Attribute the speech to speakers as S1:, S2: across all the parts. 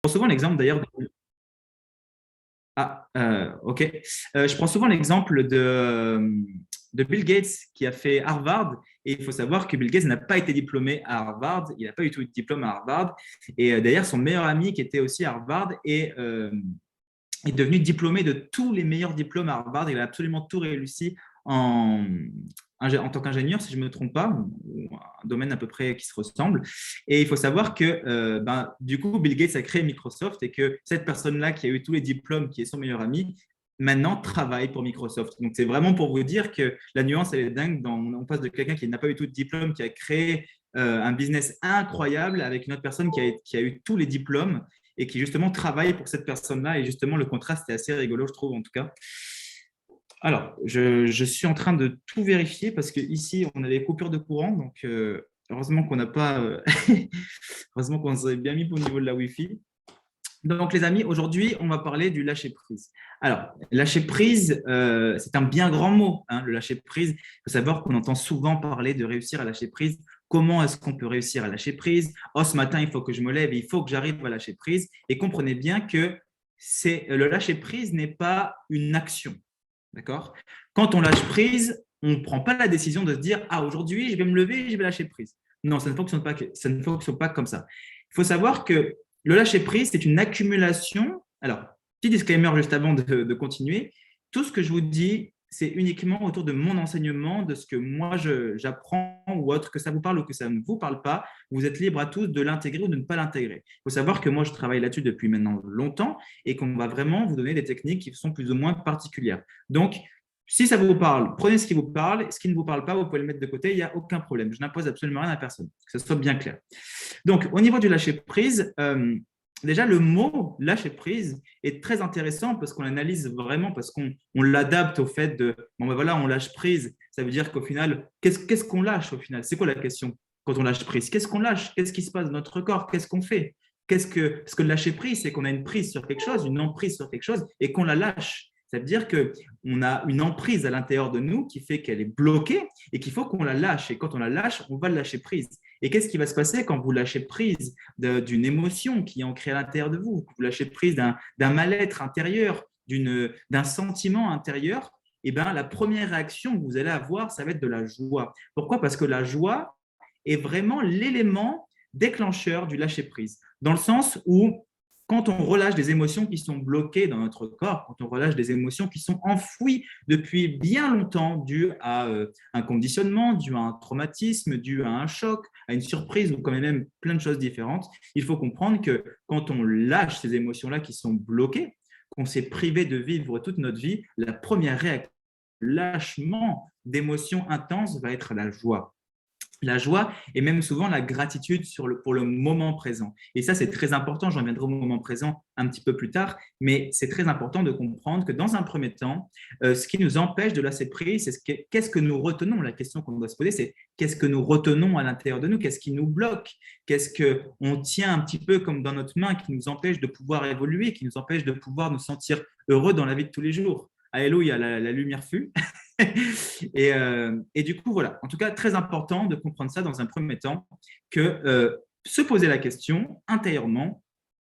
S1: prends souvent l'exemple d'ailleurs ok. Je prends souvent l'exemple de Bill Gates qui a fait Harvard. Et il faut savoir que Bill Gates n'a pas été diplômé à Harvard. Il n'a pas eu tout de diplôme à Harvard. Et d'ailleurs, son meilleur ami qui était aussi à Harvard est devenu diplômé de tous les meilleurs diplômes à Harvard. Il a absolument tout réussi en, en tant qu'ingénieur, si je ne me trompe pas, ou un domaine à peu près qui se ressemble. Et il faut savoir que du coup, Bill Gates a créé Microsoft et que cette personne-là qui a eu tous les diplômes, qui est son meilleur ami, maintenant travaille pour Microsoft. Donc, c'est vraiment pour vous dire que la nuance, elle est dingue. On passe de quelqu'un qui n'a pas eu tout de diplôme, qui a créé un business incroyable avec une autre personne qui a eu tous les diplômes et qui justement travaille pour cette personne-là. Et justement, le contraste est assez rigolo, je trouve, en tout cas. Alors, je suis en train de tout vérifier parce qu'ici, on a des coupures de courant. Donc, heureusement qu'on n'a pas. Heureusement qu'on s'est bien mis au niveau de la Wi-Fi. Donc, les amis, aujourd'hui, on va parler du lâcher-prise. Alors, lâcher-prise, c'est un bien grand mot, hein, le lâcher-prise. Il faut savoir qu'on entend souvent parler de réussir à lâcher-prise. Comment est-ce qu'on peut réussir à lâcher-prise? Oh, ce matin, il faut que je me lève, il faut que j'arrive à lâcher-prise. Et comprenez bien que le lâcher-prise n'est pas une action. D'accord? Quand on lâche prise, on ne prend pas la décision de se dire ah, aujourd'hui, je vais me lever et je vais lâcher prise. Non, ça ne fonctionne pas comme ça. Il faut savoir que le lâcher prise, c'est une accumulation. Alors, petit disclaimer juste avant de continuer. Tout ce que je vous dis, c'est uniquement autour de mon enseignement, de ce que moi j'apprends ou autre, que ça vous parle ou que ça ne vous parle pas. Vous êtes libre à tous de l'intégrer ou de ne pas l'intégrer. Il faut savoir que moi, je travaille là-dessus depuis maintenant longtemps et qu'on va vraiment vous donner des techniques qui sont plus ou moins particulières. Donc, si ça vous parle, prenez ce qui vous parle. Ce qui ne vous parle pas, vous pouvez le mettre de côté, il n'y a aucun problème. Je n'impose absolument rien à personne, que ce soit bien clair. Donc, au niveau du lâcher-prise, déjà, le mot lâcher-prise est très intéressant parce qu'on l'analyse vraiment, parce qu'on l'adapte au fait de, bon ben voilà, on lâche prise. Ça veut dire qu'au final, qu'est-ce qu'on lâche au final? C'est quoi la question quand on lâche prise? Qu'est-ce qu'on lâche? Qu'est-ce qui se passe dans notre corps? Qu'est-ce qu'on fait? Parce que lâcher prise, c'est qu'on a une prise sur quelque chose, une emprise sur quelque chose et qu'on la lâche. Ça veut dire qu'on a une emprise à l'intérieur de nous qui fait qu'elle est bloquée et qu'il faut qu'on la lâche. Et quand on la lâche, on va lâcher prise. Et qu'est-ce qui va se passer quand vous lâchez prise d'une émotion qui est ancrée à l'intérieur de vous, vous lâchez prise d'un mal-être intérieur, d'un sentiment intérieur? Eh bien, la première réaction que vous allez avoir, ça va être de la joie. Pourquoi? Parce que la joie est vraiment l'élément déclencheur du lâcher-prise, dans le sens où quand on relâche des émotions qui sont bloquées dans notre corps, quand on relâche des émotions qui sont enfouies depuis bien longtemps, dues à un conditionnement, dues à un traumatisme, dues à un choc, à une surprise ou quand même plein de choses différentes, il faut comprendre que quand on lâche ces émotions-là qui sont bloquées, qu'on s'est privé de vivre toute notre vie, la première réaction, lâchement d'émotions intenses va être la joie. La joie et même souvent la gratitude pour le moment présent. Et ça, c'est très important. J'en viendrai au moment présent un petit peu plus tard, mais c'est très important de comprendre que dans un premier temps, ce qui nous empêche de lâcher prise, c'est qu'est-ce que nous retenons. La question qu'on doit se poser, c'est qu'est-ce que nous retenons à l'intérieur de nous? Qu'est-ce qui nous bloque? Qu'est-ce qu'on tient un petit peu comme dans notre main qui nous empêche de pouvoir évoluer, qui nous empêche de pouvoir nous sentir heureux dans la vie de tous les jours? Alléluia, la lumière fut. Et du coup, voilà. En tout cas, très important de comprendre ça dans un premier temps, que se poser la question intérieurement,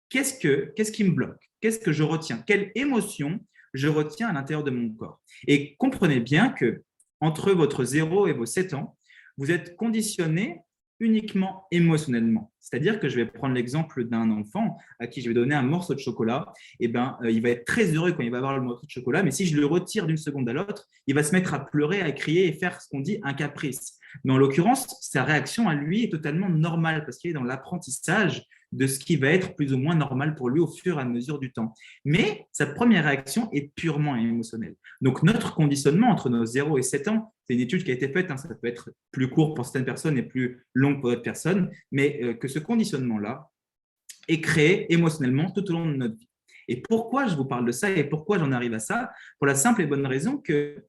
S1: qu'est-ce qui me bloque? Qu'est-ce que je retiens? Quelle émotion je retiens à l'intérieur de mon corps? Et comprenez bien que entre votre 0 et vos 7 ans, vous êtes conditionné uniquement émotionnellement. C'est-à-dire que je vais prendre l'exemple d'un enfant à qui je vais donner un morceau de chocolat. Et ben, il va être très heureux quand il va avoir le morceau de chocolat, mais si je le retire d'une seconde à l'autre, il va se mettre à pleurer, à crier et faire ce qu'on dit un caprice. Mais en l'occurrence, sa réaction à lui est totalement normale parce qu'il est dans l'apprentissage de ce qui va être plus ou moins normal pour lui au fur et à mesure du temps. Mais sa première réaction est purement émotionnelle. Donc, notre conditionnement entre nos 0 et 7 ans, c'est une étude qui a été faite, hein, ça peut être plus court pour certaines personnes et plus long pour d'autres personnes, mais que ce conditionnement-là est créé émotionnellement tout au long de notre vie. Et pourquoi je vous parle de ça et pourquoi j'en arrive à ça? Pour la simple et bonne raison que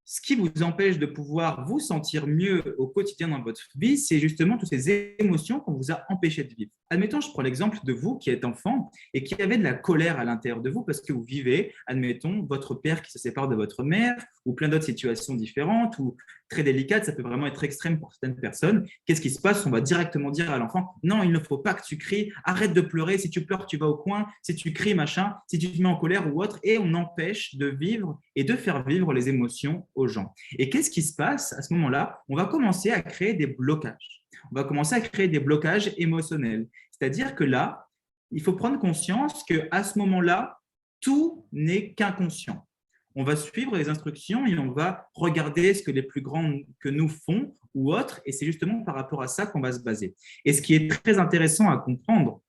S1: ce qui vous empêche de pouvoir vous sentir mieux au quotidien dans votre vie, c'est justement toutes ces émotions qu'on vous a empêché de vivre. Admettons, je prends l'exemple de vous qui êtes enfant et qui avez de la colère à l'intérieur de vous parce que vous vivez, admettons, votre père qui se sépare de votre mère ou plein d'autres situations différentes ou très délicate, ça peut vraiment être extrême pour certaines personnes. Qu'est-ce qui se passe? On va directement dire à l'enfant, non, il ne faut pas que tu cries, arrête de pleurer, si tu pleures, tu vas au coin, si tu cries, machin, si tu te mets en colère ou autre, et on empêche de vivre et de faire vivre les émotions aux gens. Et qu'est-ce qui se passe à ce moment-là? On va commencer à créer des blocages. On va commencer à créer des blocages émotionnels. C'est-à-dire que là, il faut prendre conscience qu'à ce moment-là, tout n'est qu'inconscient. On va suivre les instructions et on va regarder ce que les plus grands que nous font ou autres, et c'est justement par rapport à ça qu'on va se baser. Et ce qui est très intéressant à comprendre,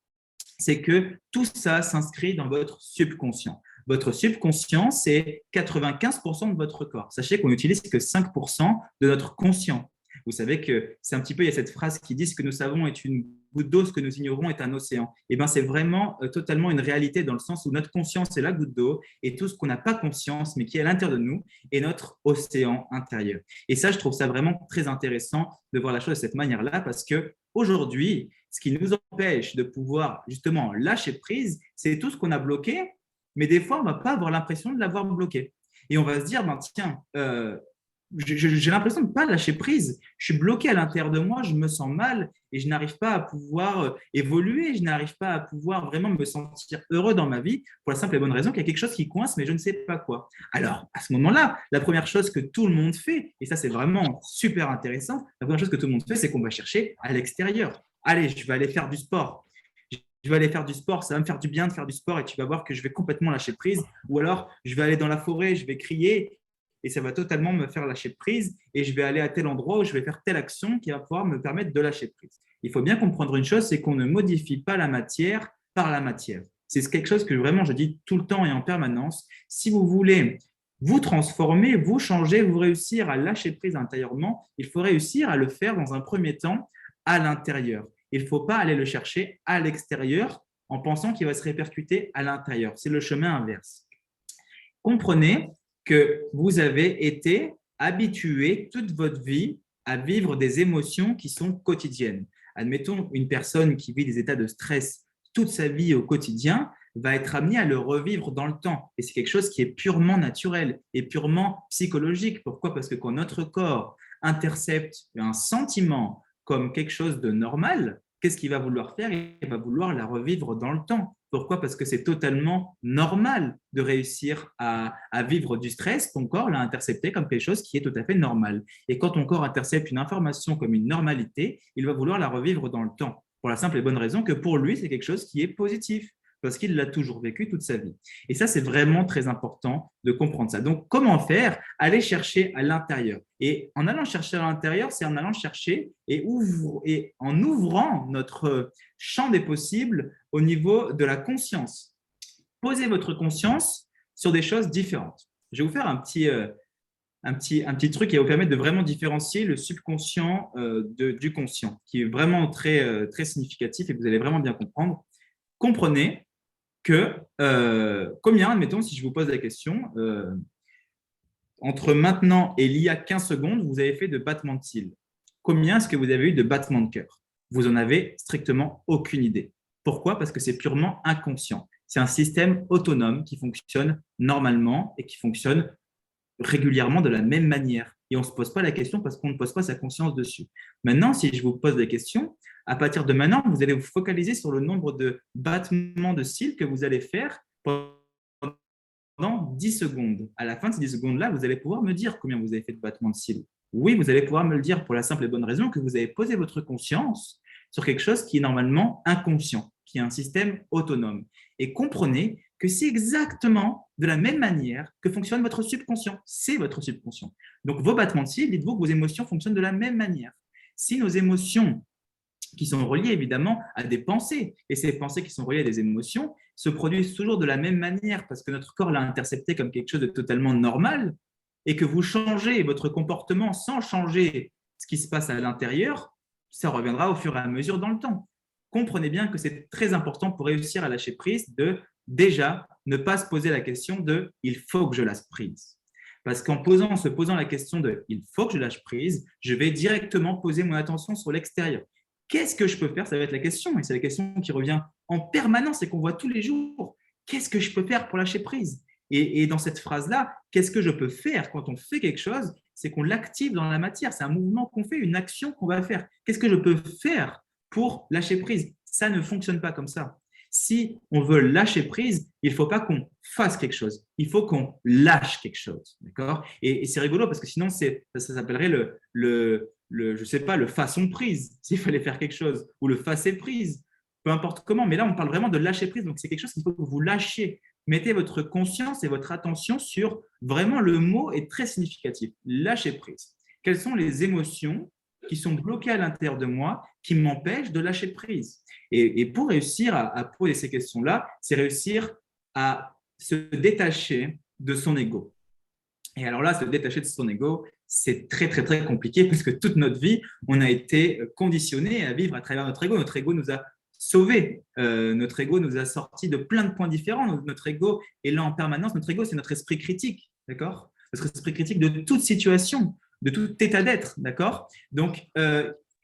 S1: c'est que tout ça s'inscrit dans votre subconscient. Votre subconscient, c'est 95% de votre corps. Sachez qu'on n'utilise que 5% de notre conscient. Vous savez que c'est un petit peu, il y a cette phrase qui dit ce que nous savons est une goutte d'eau, ce que nous ignorons est un océan. Et bien, c'est vraiment totalement une réalité dans le sens où notre conscience est la goutte d'eau et tout ce qu'on n'a pas conscience, mais qui est à l'intérieur de nous, est notre océan intérieur. Et ça, je trouve ça vraiment très intéressant de voir la chose de cette manière-là parce que aujourd'hui, ce qui nous empêche de pouvoir justement lâcher prise, c'est tout ce qu'on a bloqué, mais des fois, on ne va pas avoir l'impression de l'avoir bloqué. Et on va se dire, ben, tiens, j'ai l'impression de ne pas lâcher prise. Je suis bloqué à l'intérieur de moi, je me sens mal et je n'arrive pas à pouvoir évoluer, je n'arrive pas à pouvoir vraiment me sentir heureux dans ma vie pour la simple et bonne raison qu'il y a quelque chose qui coince, mais je ne sais pas quoi. Alors, à ce moment-là, la première chose que tout le monde fait, et ça c'est vraiment super intéressant, la première chose que tout le monde fait, c'est qu'on va chercher à l'extérieur. Allez, je vais aller faire du sport. Je vais aller faire du sport, ça va me faire du bien de faire du sport et tu vas voir que je vais complètement lâcher prise. Ou alors, je vais aller dans la forêt, je vais crier et ça va totalement me faire lâcher prise et je vais aller à tel endroit où je vais faire telle action qui va pouvoir me permettre de lâcher prise. Il faut bien comprendre une chose, c'est qu'on ne modifie pas la matière par la matière. C'est quelque chose que vraiment je dis tout le temps et en permanence. Si vous voulez vous transformer, vous changer, vous réussir à lâcher prise intérieurement, il faut réussir à le faire dans un premier temps à l'intérieur. Il ne faut pas aller le chercher à l'extérieur en pensant qu'il va se répercuter à l'intérieur. C'est le chemin inverse. Comprenez que vous avez été habitué toute votre vie à vivre des émotions qui sont quotidiennes. Admettons, une personne qui vit des états de stress toute sa vie au quotidien va être amenée à le revivre dans le temps. Et c'est quelque chose qui est purement naturel et purement psychologique. Pourquoi? Parce que quand notre corps intercepte un sentiment comme quelque chose de normal, qu'est-ce qu'il va vouloir faire? Il va vouloir la revivre dans le temps. Pourquoi? Parce que c'est totalement normal de réussir à vivre du stress. Ton corps l'a intercepté comme quelque chose qui est tout à fait normal. Et quand ton corps intercepte une information comme une normalité, il va vouloir la revivre dans le temps. Pour la simple et bonne raison que pour lui, c'est quelque chose qui est positif parce qu'il l'a toujours vécu toute sa vie. Et ça, c'est vraiment très important de comprendre ça. Donc, comment faire? Aller chercher à l'intérieur. Et en allant chercher à l'intérieur, c'est en allant chercher et en ouvrant notre champ des possibles au niveau de la conscience. Posez votre conscience sur des choses différentes. Je vais vous faire un petit truc qui va vous permettre de vraiment différencier le subconscient du conscient, qui est vraiment très significatif et que vous allez vraiment bien comprendre. Comprenez que combien, admettons, si je vous pose la question, entre maintenant et il y a 15 secondes, vous avez fait de battements de cils. Combien est-ce que vous avez eu de battements de cœur? Vous n'en avez strictement aucune idée. Pourquoi? Parce que c'est purement inconscient. C'est un système autonome qui fonctionne normalement et qui fonctionne régulièrement de la même manière. Et on ne se pose pas la question parce qu'on ne pose pas sa conscience dessus. Maintenant, si je vous pose la question, à partir de maintenant, vous allez vous focaliser sur le nombre de battements de cils que vous allez faire pendant 10 secondes. À la fin de ces 10 secondes-là, vous allez pouvoir me dire combien vous avez fait de battements de cils. Oui, vous allez pouvoir me le dire pour la simple et bonne raison que vous avez posé votre conscience sur quelque chose qui est normalement inconscient, qui est un système autonome. Et comprenez que c'est exactement de la même manière que fonctionne votre subconscient. C'est votre subconscient. Donc, vos battements de cils, dites-vous que vos émotions fonctionnent de la même manière. Si nos émotions, qui sont reliées évidemment à des pensées, et ces pensées qui sont reliées à des émotions, se produisent toujours de la même manière parce que notre corps l'a intercepté comme quelque chose de totalement normal, et que vous changez votre comportement sans changer ce qui se passe à l'intérieur, ça reviendra au fur et à mesure dans le temps. Comprenez bien que c'est très important pour réussir à lâcher prise de déjà ne pas se poser la question de « il faut que je lâche prise ». Parce qu'en se posant la question de « il faut que je lâche prise », je vais directement poser mon attention sur l'extérieur. Qu'est-ce que je peux faire? Ça va être la question, et c'est la question qui revient en permanence et qu'on voit tous les jours. Qu'est-ce que je peux faire pour lâcher prise? Et dans cette phrase-là, qu'est-ce que je peux faire quand on fait quelque chose? C'est qu'on l'active dans la matière. C'est un mouvement qu'on fait, une action qu'on va faire. Qu'est-ce que je peux faire pour lâcher prise? Ça ne fonctionne pas comme ça. Si on veut lâcher prise, il ne faut pas qu'on fasse quelque chose. Il faut qu'on lâche quelque chose. D'accord? Et c'est rigolo parce que sinon, ça s'appellerait je sais pas, le façon prise, s'il fallait faire quelque chose, ou le fasser prise, peu importe comment. Mais là, on parle vraiment de lâcher prise. Donc, c'est quelque chose qu'il faut que vous lâchiez. Mettez votre conscience et votre attention sur vraiment le mot est très significatif. Lâcher prise. Quelles sont les émotions qui sont bloquées à l'intérieur de moi, qui m'empêchent de lâcher prise? Et pour réussir à poser ces questions-là, c'est réussir à se détacher de son ego. Et alors là, se détacher de son ego, c'est très, très, très compliqué parce que toute notre vie, on a été conditionné à vivre à travers notre ego. Notre ego nous a sauvés. Notre ego nous a sortis de plein de points différents. Notre ego est là en permanence. Notre ego, c'est notre esprit critique, d'accord? Notre esprit critique de toute situation, de tout état d'être, d'accord? Donc,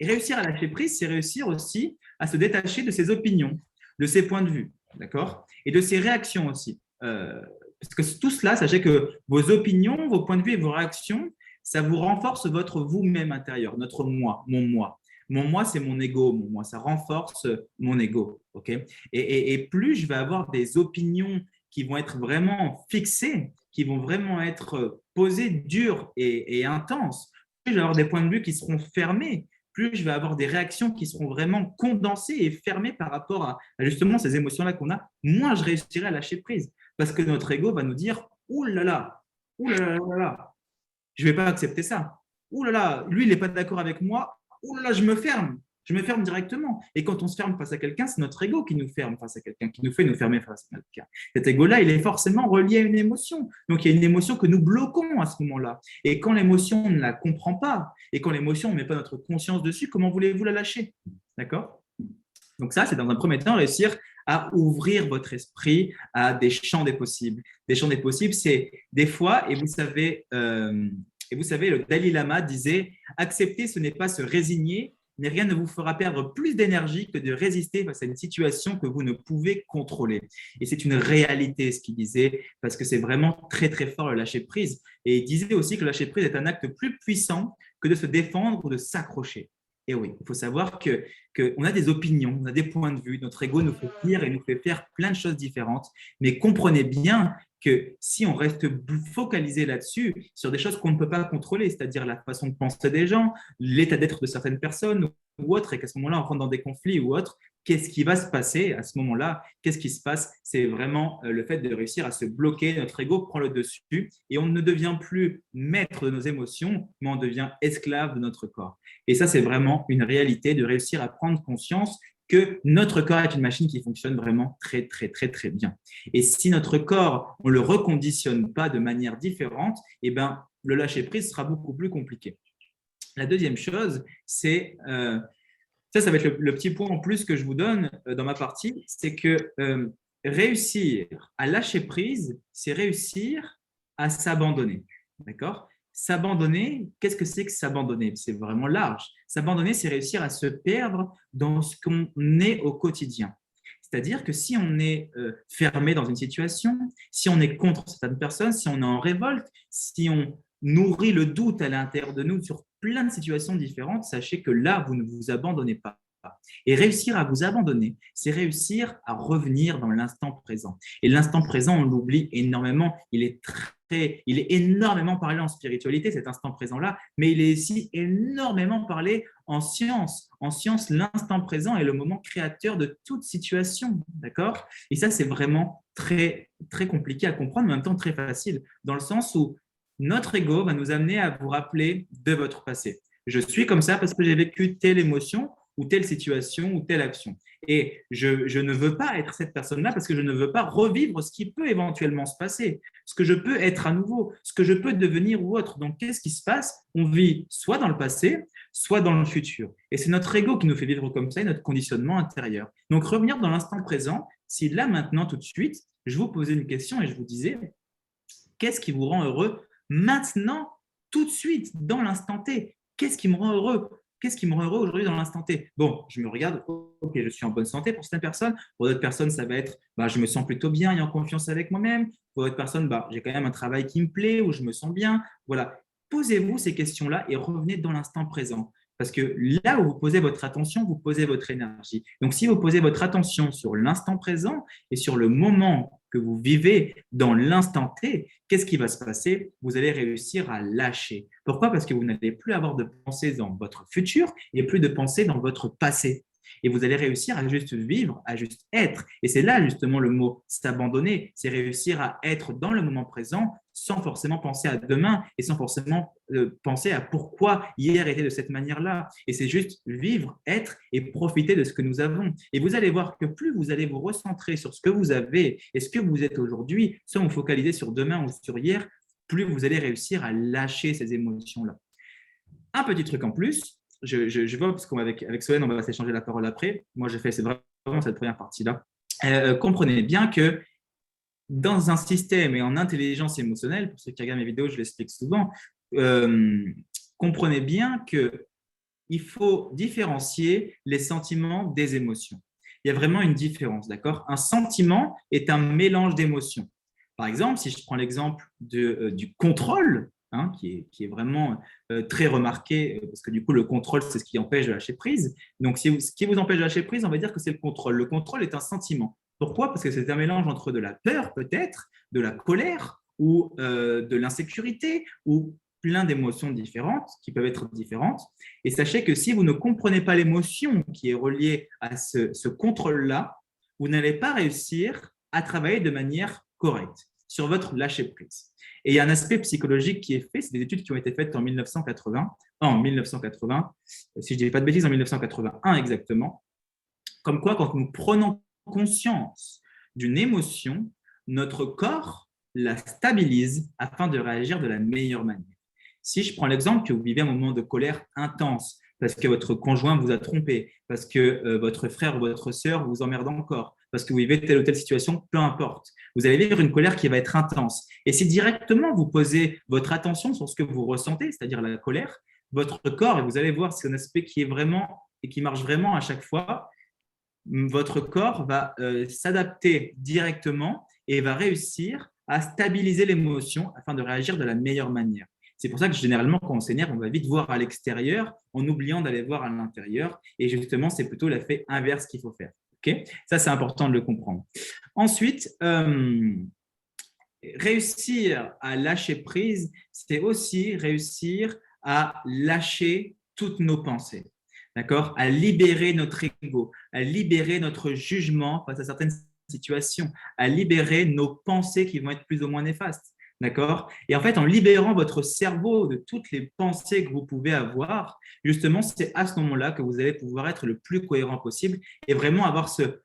S1: réussir à lâcher prise, c'est réussir aussi à se détacher de ses opinions, de ses points de vue, d'accord? Et de ses réactions aussi. Parce que tout cela, sachez que vos opinions, vos points de vue et vos réactions, ça vous renforce votre vous-même intérieur, notre moi, mon moi. Mon moi, c'est mon ego, mon moi, ça renforce mon ego. Okay, et plus je vais avoir des opinions qui vont être vraiment fixées, qui vont vraiment être posées dures et intenses, plus je vais avoir des points de vue qui seront fermés, plus je vais avoir des réactions qui seront vraiment condensées et fermées par rapport à justement ces émotions-là qu'on a, moins je réussirai à lâcher prise. Parce que notre ego va nous dire ouh là là, je ne vais pas accepter ça. Ouh là là, lui, il n'est pas d'accord avec moi. Ouh là là, je me ferme. Je me ferme directement. Et quand on se ferme face à quelqu'un, c'est notre ego qui nous ferme face à quelqu'un, qui nous fait nous fermer face à quelqu'un. Cet ego-là, il est forcément relié à une émotion. Donc, il y a une émotion que nous bloquons à ce moment-là. Et quand l'émotion, on ne la comprend pas, et quand l'émotion, on ne met pas notre conscience dessus, comment voulez-vous la lâcher? D'accord? Donc ça, c'est dans un premier temps réussir à ouvrir votre esprit à des champs des possibles. Des champs des possibles, c'est des fois, et vous savez, le Dalai Lama disait, accepter, ce n'est pas se résigner, mais rien ne vous fera perdre plus d'énergie que de résister face à une situation que vous ne pouvez contrôler. Et c'est une réalité, ce qu'il disait, parce que c'est vraiment très, très fort le lâcher prise. Et il disait aussi que le lâcher prise est un acte plus puissant que de se défendre ou de s'accrocher. Et oui, il faut savoir qu'on a des opinions, on a des points de vue, notre ego nous fait dire et nous fait faire plein de choses différentes, mais comprenez bien que si on reste focalisé là-dessus, sur des choses qu'on ne peut pas contrôler, c'est-à-dire la façon de penser des gens, l'état d'être de certaines personnes ou autres, et qu'à ce moment-là, on rentre dans des conflits ou autres, qu'est-ce qui va se passer à ce moment-là? Qu'est-ce qui se passe? C'est vraiment le fait de réussir à se bloquer, notre ego prend le dessus et on ne devient plus maître de nos émotions, mais on devient esclave de notre corps. Et ça, c'est vraiment une réalité de réussir à prendre conscience que notre corps est une machine qui fonctionne vraiment très, très, très, très bien. Et si notre corps, on ne le reconditionne pas de manière différente, eh ben, le lâcher-prise sera beaucoup plus compliqué. La deuxième chose, c'est, ça va être le petit point en plus que je vous donne dans ma partie, c'est que réussir à lâcher prise, c'est réussir à s'abandonner. D'accord? S'abandonner, qu'est-ce que c'est que s'abandonner? C'est vraiment large. S'abandonner, c'est réussir à se perdre dans ce qu'on est au quotidien. C'est-à-dire que si on est fermé dans une situation, si on est contre certaines personnes, si on est en révolte, si on nourrit le doute à l'intérieur de nous sur plein de situations différentes, sachez que là, vous ne vous abandonnez pas. Et réussir à vous abandonner, c'est réussir à revenir dans l'instant présent. Et l'instant présent, on l'oublie énormément. Il est énormément parlé en spiritualité, cet instant présent-là, mais il est aussi énormément parlé en science. En science, l'instant présent est le moment créateur de toute situation, d'accord? Et ça, c'est vraiment très, très compliqué à comprendre, mais en même temps très facile, dans le sens où notre ego va nous amener à vous rappeler de votre passé. Je suis comme ça parce que j'ai vécu telle émotion ou telle situation ou telle action. Et je ne veux pas être cette personne-là parce que je ne veux pas revivre ce qui peut éventuellement se passer, ce que je peux être à nouveau, ce que je peux devenir ou autre. Donc, qu'est-ce qui se passe? On vit soit dans le passé, soit dans le futur. Et c'est notre ego qui nous fait vivre comme ça et notre conditionnement intérieur. Donc, revenir dans l'instant présent, si là, maintenant, tout de suite, je vous posais une question et je vous disais, qu'est-ce qui vous rend heureux maintenant, tout de suite, dans l'instant T? Qu'est-ce qui me rend heureux? qu'est-ce qui me rend heureux aujourd'hui dans l'instant T? Bon, je me regarde, ok, je suis en bonne santé pour certaines personnes. Pour d'autres personnes, ça va être, bah, je me sens plutôt bien et en confiance avec moi-même. Pour d'autres personnes, bah, j'ai quand même un travail qui me plaît, où je me sens bien. Voilà. Posez-vous ces questions-là et revenez dans l'instant présent. Parce que là où vous posez votre attention, vous posez votre énergie. Donc, si vous posez votre attention sur l'instant présent et sur le moment que vous vivez dans l'instant T, qu'est-ce qui va se passer? Vous allez réussir à lâcher. Pourquoi? Parce que vous n'allez plus avoir de pensée dans votre futur et plus de pensée dans votre passé. Et vous allez réussir à juste vivre, à juste être. Et c'est là justement le mot s'abandonner, c'est réussir à être dans le moment présent sans forcément penser à demain et sans forcément penser à pourquoi hier était de cette manière-là. Et c'est juste vivre, être et profiter de ce que nous avons. Et vous allez voir que plus vous allez vous recentrer sur ce que vous avez et ce que vous êtes aujourd'hui, sans vous focaliser sur demain ou sur hier, plus vous allez réussir à lâcher ces émotions-là. Un petit truc en plus, je vois, parce qu'avec Solène, on va s'échanger la parole après. Moi, c'est vraiment cette première partie-là. Comprenez bien que dans un système et en intelligence émotionnelle, pour ceux qui regardent mes vidéos, je l'explique souvent, comprenez bien qu'il faut différencier les sentiments des émotions. Il y a vraiment une différence, d'accord? Un sentiment est un mélange d'émotions. Par exemple, si je prends l'exemple du contrôle, hein, qui est vraiment très remarqué, parce que du coup, le contrôle, c'est ce qui empêche de lâcher prise. Donc, ce qui vous empêche de lâcher prise, on va dire que c'est le contrôle. Le contrôle est un sentiment. Pourquoi? Parce que c'est un mélange entre de la peur, peut-être, de la colère ou de l'insécurité ou plein d'émotions différentes qui peuvent être différentes. Et sachez que si vous ne comprenez pas l'émotion qui est reliée à ce contrôle-là, vous n'allez pas réussir à travailler de manière correcte sur votre lâcher-prise. Et il y a un aspect psychologique qui est fait, c'est des études qui ont été faites en 1980, si je ne dis pas de bêtises, en 1981 exactement, comme quoi quand nous prenons conscience d'une émotion, notre corps la stabilise afin de réagir de la meilleure manière. Si je prends l'exemple que vous vivez un moment de colère intense, parce que votre conjoint vous a trompé, parce que votre frère ou votre sœur vous emmerde encore, parce que vous vivez telle ou telle situation, peu importe. Vous allez vivre une colère qui va être intense. Et si directement vous posez votre attention sur ce que vous ressentez, c'est-à-dire la colère, votre corps, et vous allez voir, c'est un aspect qui est vraiment et qui marche vraiment à chaque fois, votre corps va s'adapter directement et va réussir à stabiliser l'émotion afin de réagir de la meilleure manière. C'est pour ça que généralement, quand on s'énerve, on va vite voir à l'extérieur en oubliant d'aller voir à l'intérieur. Et justement, c'est plutôt l'effet inverse qu'il faut faire. Okay? Ça, c'est important de le comprendre. Ensuite, réussir à lâcher prise, c'est aussi réussir à lâcher toutes nos pensées. D'accord? À libérer notre ego, à libérer notre jugement face à certaines situations, à libérer nos pensées qui vont être plus ou moins néfastes. D'accord? Et en fait, en libérant votre cerveau de toutes les pensées que vous pouvez avoir, justement, c'est à ce moment-là que vous allez pouvoir être le plus cohérent possible et vraiment avoir ce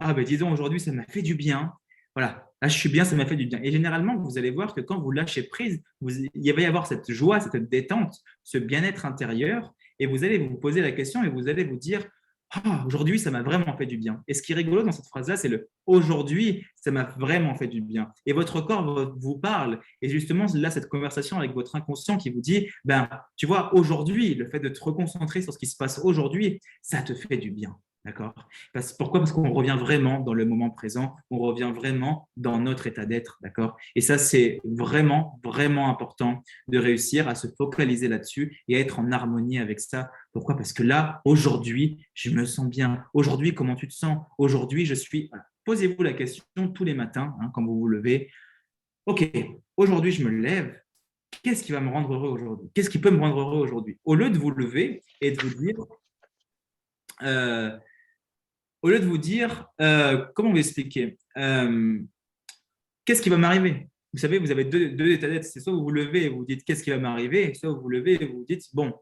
S1: ah ben disons aujourd'hui ça m'a fait du bien. Voilà, là je suis bien, ça m'a fait du bien. Et généralement, vous allez voir que quand vous lâchez prise, il va y avoir cette joie, cette détente, ce bien-être intérieur et vous allez vous poser la question et vous allez vous dire ah, aujourd'hui, ça m'a vraiment fait du bien. Et ce qui est rigolo dans cette phrase-là, c'est le aujourd'hui, ça m'a vraiment fait du bien. Et votre corps vous parle. Et justement, là, cette conversation avec votre inconscient qui vous dit, ben, tu vois, aujourd'hui, le fait de te reconcentrer sur ce qui se passe aujourd'hui, ça te fait du bien. D'accord? Pourquoi? Parce qu'on revient vraiment dans le moment présent, on revient vraiment dans notre état d'être. D'accord? Et ça, c'est vraiment, vraiment important de réussir à se focaliser là-dessus et à être en harmonie avec ça. Pourquoi? Parce que là, aujourd'hui, je me sens bien. Aujourd'hui, comment tu te sens? Aujourd'hui, je suis. Voilà. Posez-vous la question tous les matins, hein, quand vous vous levez. OK, aujourd'hui, je me lève. Qu'est-ce qui va me rendre heureux aujourd'hui? Qu'est-ce qui peut me rendre heureux aujourd'hui? Au lieu de vous lever et de vous dire. Au lieu de vous dire, comment vous expliquer qu'est-ce qui va m'arriver? Vous savez, vous avez deux états d'être. C'est soit vous vous levez et vous vous dites qu'est-ce qui va m'arriver, soit vous vous levez et vous vous dites bon,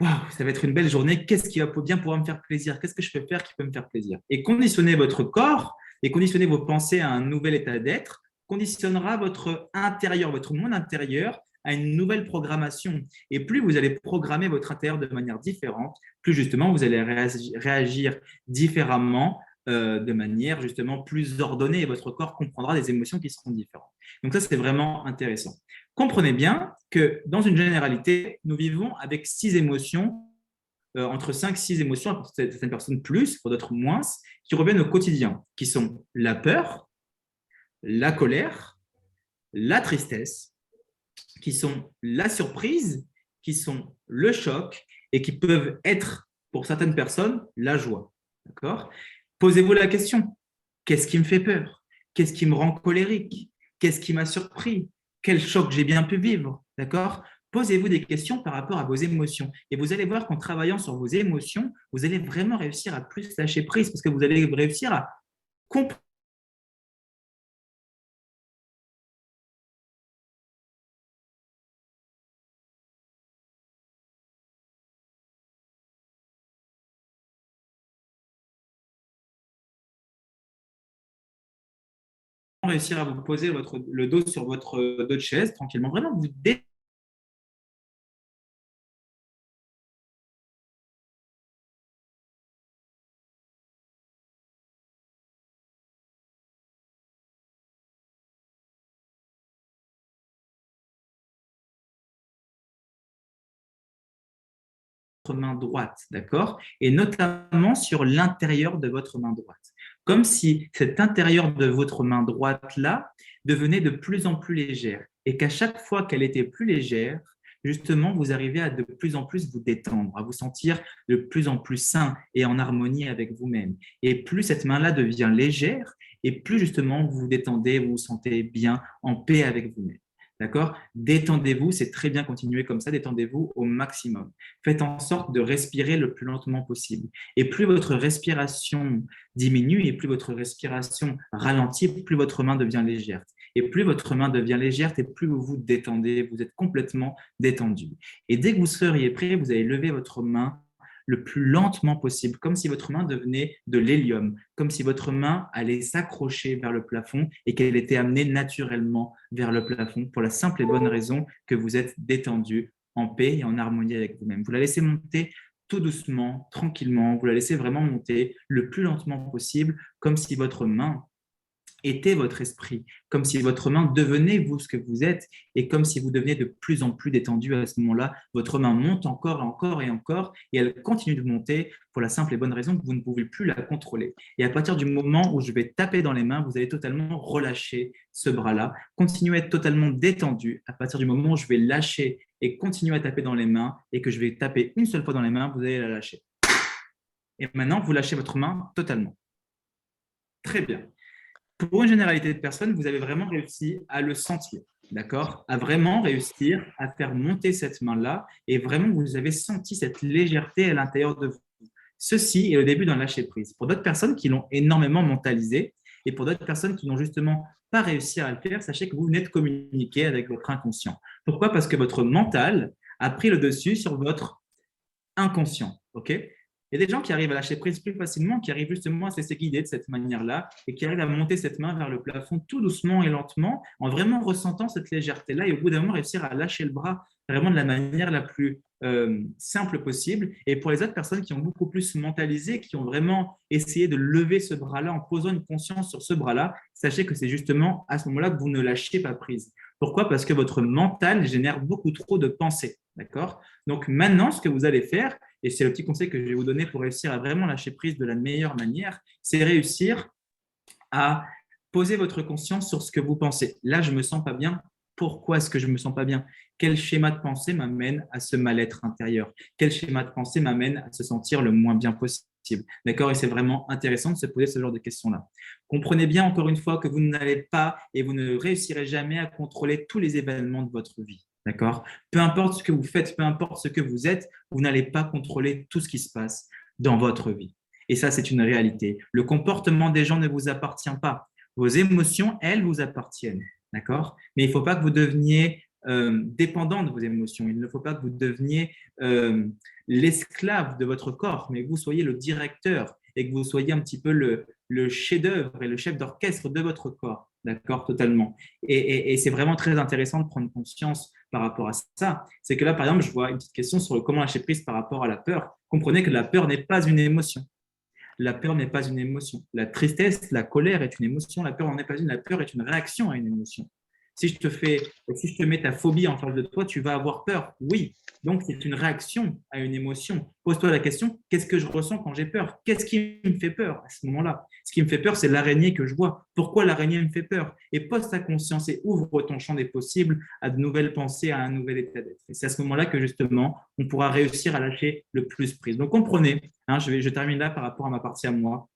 S1: waouh, ça va être une belle journée, qu'est-ce qui va bien pouvoir me faire plaisir? Qu'est-ce que je peux faire qui peut me faire plaisir? Et conditionnez votre corps et conditionnez vos pensées à un nouvel état d'être, conditionnera votre intérieur, votre monde intérieur à une nouvelle programmation. Et plus vous allez programmer votre intérieur de manière différente, plus justement vous allez réagir différemment de manière justement plus ordonnée et votre corps comprendra des émotions qui seront différentes. Donc ça, c'est vraiment intéressant. Comprenez bien que dans une généralité, nous vivons avec 6 émotions, entre 5 et 6 émotions, pour certaines personnes plus, pour d'autres moins, qui reviennent au quotidien, qui sont la peur, la colère, la tristesse, qui sont la surprise, qui sont le choc et qui peuvent être, pour certaines personnes, la joie. D'accord? Posez-vous la question, qu'est-ce qui me fait peur? Qu'est-ce qui me rend colérique? Qu'est-ce qui m'a surpris? Quel choc j'ai bien pu vivre? D'accord? Posez-vous des questions par rapport à vos émotions. Et vous allez voir qu'en travaillant sur vos émotions, vous allez vraiment réussir à plus lâcher prise parce que vous allez réussir à comprendre réussir à vous poser le dos sur votre dos de chaise tranquillement, vraiment vous main droite, d'accord? Et notamment sur l'intérieur de votre main droite. Comme si cet intérieur de votre main droite-là devenait de plus en plus légère et qu'à chaque fois qu'elle était plus légère, justement, vous arrivez à de plus en plus vous détendre, à vous sentir de plus en plus sain et en harmonie avec vous-même. Et plus cette main-là devient légère et plus justement vous vous détendez, vous vous sentez bien, en paix avec vous-même. D'accord? Détendez-vous, c'est très bien, continuer comme ça, détendez-vous au maximum. Faites en sorte de respirer le plus lentement possible. Et plus votre respiration diminue et plus votre respiration ralentit, plus votre main devient légère. Et plus votre main devient légère et plus vous vous détendez, vous êtes complètement détendu. Et dès que vous seriez prêt, vous allez lever votre main le plus lentement possible, comme si votre main devenait de l'hélium, comme si votre main allait s'accrocher vers le plafond et qu'elle était amenée naturellement vers le plafond pour la simple et bonne raison que vous êtes détendu, en paix et en harmonie avec vous-même. Vous la laissez monter tout doucement, tranquillement, vous la laissez vraiment monter le plus lentement possible, comme si votre main était votre esprit, comme si votre main devenait vous ce que vous êtes, et comme si vous deveniez de plus en plus détendu à ce moment-là. Votre main monte encore et encore et encore, et elle continue de monter pour la simple et bonne raison que vous ne pouvez plus la contrôler. Et à partir du moment où je vais taper dans les mains, vous allez totalement relâcher ce bras-là, continuer à être totalement détendu. À partir du moment où je vais lâcher et continuer à taper dans les mains, et que je vais taper une seule fois dans les mains, vous allez la lâcher. Et maintenant, vous lâchez votre main totalement. Très bien. Pour une généralité de personnes, vous avez vraiment réussi à le sentir, d'accord? À vraiment réussir à faire monter cette main-là et vraiment vous avez senti cette légèreté à l'intérieur de vous. Ceci est le début d'un lâcher-prise. Pour d'autres personnes qui l'ont énormément mentalisé et pour d'autres personnes qui n'ont justement pas réussi à le faire, sachez que vous venez de communiquer avec votre inconscient. Pourquoi? Parce que votre mental a pris le dessus sur votre inconscient. Ok. Il y a des gens qui arrivent à lâcher prise plus facilement, qui arrivent justement à se laisser guider de cette manière-là et qui arrivent à monter cette main vers le plafond tout doucement et lentement en vraiment ressentant cette légèreté-là et au bout d'un moment réussir à lâcher le bras vraiment de la manière la plus simple possible. Et pour les autres personnes qui ont beaucoup plus mentalisé, qui ont vraiment essayé de lever ce bras-là en posant une conscience sur ce bras-là, sachez que c'est justement à ce moment-là que vous ne lâchez pas prise. Pourquoi? Parce que votre mental génère beaucoup trop de pensées. D'accord? Donc maintenant, ce que vous allez faire, et c'est le petit conseil que je vais vous donner pour réussir à vraiment lâcher prise de la meilleure manière, c'est réussir à poser votre conscience sur ce que vous pensez. Là, je ne me sens pas bien. Pourquoi est-ce que je ne me sens pas bien? Quel schéma de pensée m'amène à ce mal-être intérieur? Quel schéma de pensée m'amène à se sentir le moins bien possible? D'accord? Et c'est vraiment intéressant de se poser ce genre de questions-là. Comprenez bien, encore une fois, que vous n'allez pas et vous ne réussirez jamais à contrôler tous les événements de votre vie. D'accord? Peu importe ce que vous faites, peu importe ce que vous êtes, vous n'allez pas contrôler tout ce qui se passe dans votre vie. Et ça, c'est une réalité. Le comportement des gens ne vous appartient pas. Vos émotions, elles, vous appartiennent. D'accord? Mais il ne faut pas que vous deveniez dépendant de vos émotions. Il ne faut pas que vous deveniez l'esclave de votre corps, mais que vous soyez le directeur et que vous soyez un petit peu le chef-d'œuvre et le chef d'orchestre de votre corps. D'accord? Totalement. Et c'est vraiment très intéressant de prendre conscience par rapport à ça. C'est que là, par exemple, je vois une petite question sur comment lâcher prise par rapport à la peur. Comprenez que la peur n'est pas une émotion. La peur n'est pas une émotion. La tristesse, la colère est une émotion. La peur n'en est pas une. La peur est une réaction à une émotion. Si je te mets ta phobie en face de toi, tu vas avoir peur. Oui. Donc, c'est une réaction à une émotion. Pose-toi la question, qu'est-ce que je ressens quand j'ai peur? Qu'est-ce qui me fait peur à ce moment-là? Ce qui me fait peur, c'est l'araignée que je vois. Pourquoi l'araignée me fait peur? Et pose ta conscience et ouvre ton champ des possibles à de nouvelles pensées, à un nouvel état d'être. Et c'est à ce moment-là que, justement, on pourra réussir à lâcher le plus prise. Donc, comprenez, je termine là par rapport à ma partie à moi.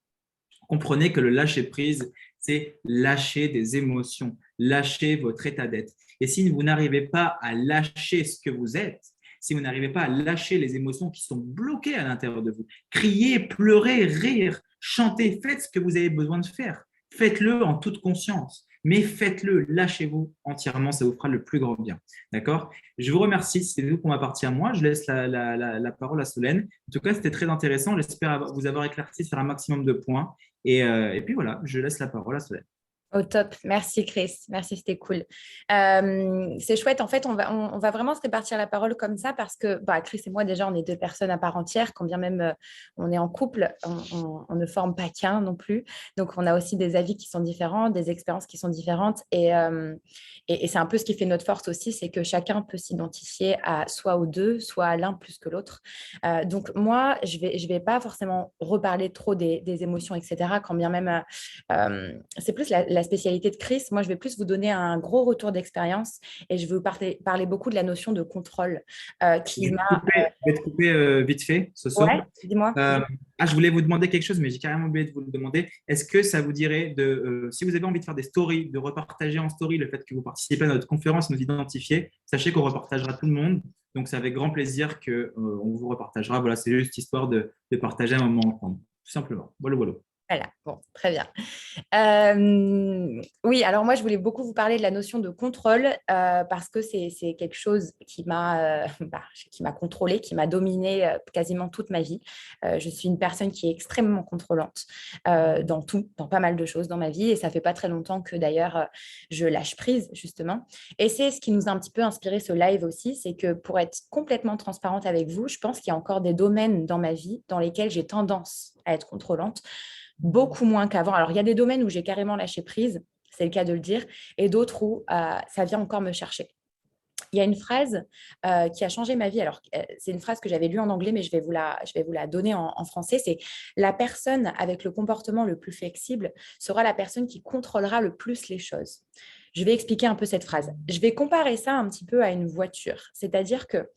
S1: Comprenez que le lâcher prise, c'est lâcher des émotions, lâcher votre état d'être. Et si vous n'arrivez pas à lâcher ce que vous êtes, si vous n'arrivez pas à lâcher les émotions qui sont bloquées à l'intérieur de vous, crier, pleurer, rire, chanter, faites ce que vous avez besoin de faire. Faites-le en toute conscience, mais faites-le, lâchez-vous entièrement, ça vous fera le plus grand bien. D'accord? Je vous remercie, c'est tout pour ma partie à moi. Je laisse la parole à Solène. En tout cas, c'était très intéressant. J'espère vous avoir éclairci sur un maximum de points. Et puis voilà, je laisse la parole à Solène.
S2: Au top. Merci, Chris. Merci, c'était cool. C'est chouette. En fait, on va vraiment se répartir la parole comme ça parce que Chris et moi, déjà, on est deux personnes à part entière. Quand bien même on est en couple, on ne forme pas qu'un non plus. Donc, on a aussi des avis qui sont différents, des expériences qui sont différentes. Et c'est un peu ce qui fait notre force aussi, c'est que chacun peut s'identifier à soit aux deux, soit à l'un plus que l'autre. Donc, moi, je vais pas forcément reparler trop des émotions, etc. Quand bien même, c'est plus la spécialité de Chris. Moi, je vais plus vous donner un gros retour d'expérience et je vais vous parler beaucoup de la notion de contrôle qui m'a…
S1: Je vais te couper vite fait, Soso.
S2: Ouais, dis-moi.
S1: Je voulais vous demander quelque chose, mais j'ai carrément oublié de vous le demander. Est-ce que ça vous dirait si vous avez envie de faire des stories, de repartager en story le fait que vous participez à notre conférence, nous identifier, sachez qu'on repartagera tout le monde. Donc, c'est avec grand plaisir qu'on vous repartagera. Voilà, c'est juste histoire de partager un moment ensemble, tout simplement. Voilà, voilà.
S2: Voilà, bon, très bien. Oui, alors moi, je voulais beaucoup vous parler de la notion de contrôle parce que c'est quelque chose qui m'a contrôlée, qui m'a dominée quasiment toute ma vie. Je suis une personne qui est extrêmement contrôlante dans tout, dans pas mal de choses dans ma vie et ça fait pas très longtemps que d'ailleurs, je lâche prise justement. Et c'est ce qui nous a un petit peu inspiré ce live aussi, c'est que pour être complètement transparente avec vous, je pense qu'il y a encore des domaines dans ma vie dans lesquels j'ai tendance à être contrôlante beaucoup moins qu'avant. Alors, il y a des domaines où j'ai carrément lâché prise, c'est le cas de le dire, et d'autres où ça vient encore me chercher. Il y a une phrase qui a changé ma vie. Alors, c'est une phrase que j'avais lue en anglais, mais je vais vous la donner en français. C'est la personne avec le comportement le plus flexible sera la personne qui contrôlera le plus les choses. Je vais expliquer un peu cette phrase. Je vais comparer ça un petit peu à une voiture. C'est-à-dire que,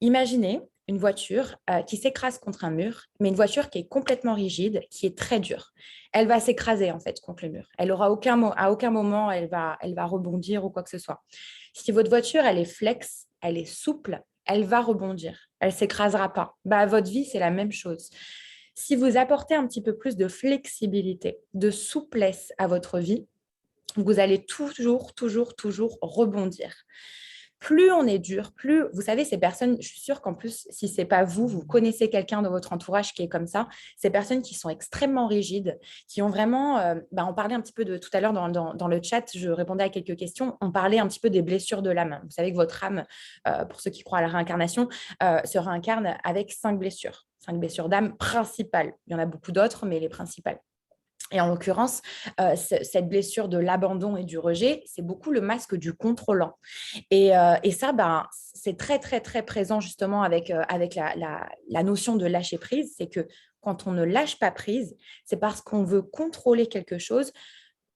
S2: imaginez une voiture qui s'écrase contre un mur, mais une voiture qui est complètement rigide, qui est très dure. Elle va s'écraser en fait contre le mur. Elle aura à aucun moment, elle va rebondir ou quoi que ce soit. Si votre voiture, elle est flex, elle est souple, elle va rebondir. Elle ne s'écrasera pas. Votre vie, c'est la même chose. Si vous apportez un petit peu plus de flexibilité, de souplesse à votre vie, vous allez toujours rebondir. Plus on est dur, plus, vous savez, ces personnes, je suis sûre qu'en plus, si ce n'est pas vous, vous connaissez quelqu'un dans votre entourage qui est comme ça, ces personnes qui sont extrêmement rigides, qui ont vraiment, on parlait un petit peu de tout à l'heure dans le chat, je répondais à quelques questions, on parlait un petit peu des blessures de l'âme. Vous savez que votre âme, pour ceux qui croient à la réincarnation, se réincarne avec 5 blessures d'âme principales. Il y en a beaucoup d'autres, mais les principales. Et en l'occurrence, cette blessure de l'abandon et du rejet, c'est beaucoup le masque du contrôlant. Et ça, c'est très, très, très présent justement avec la notion de lâcher prise. C'est que quand on ne lâche pas prise, c'est parce qu'on veut contrôler quelque chose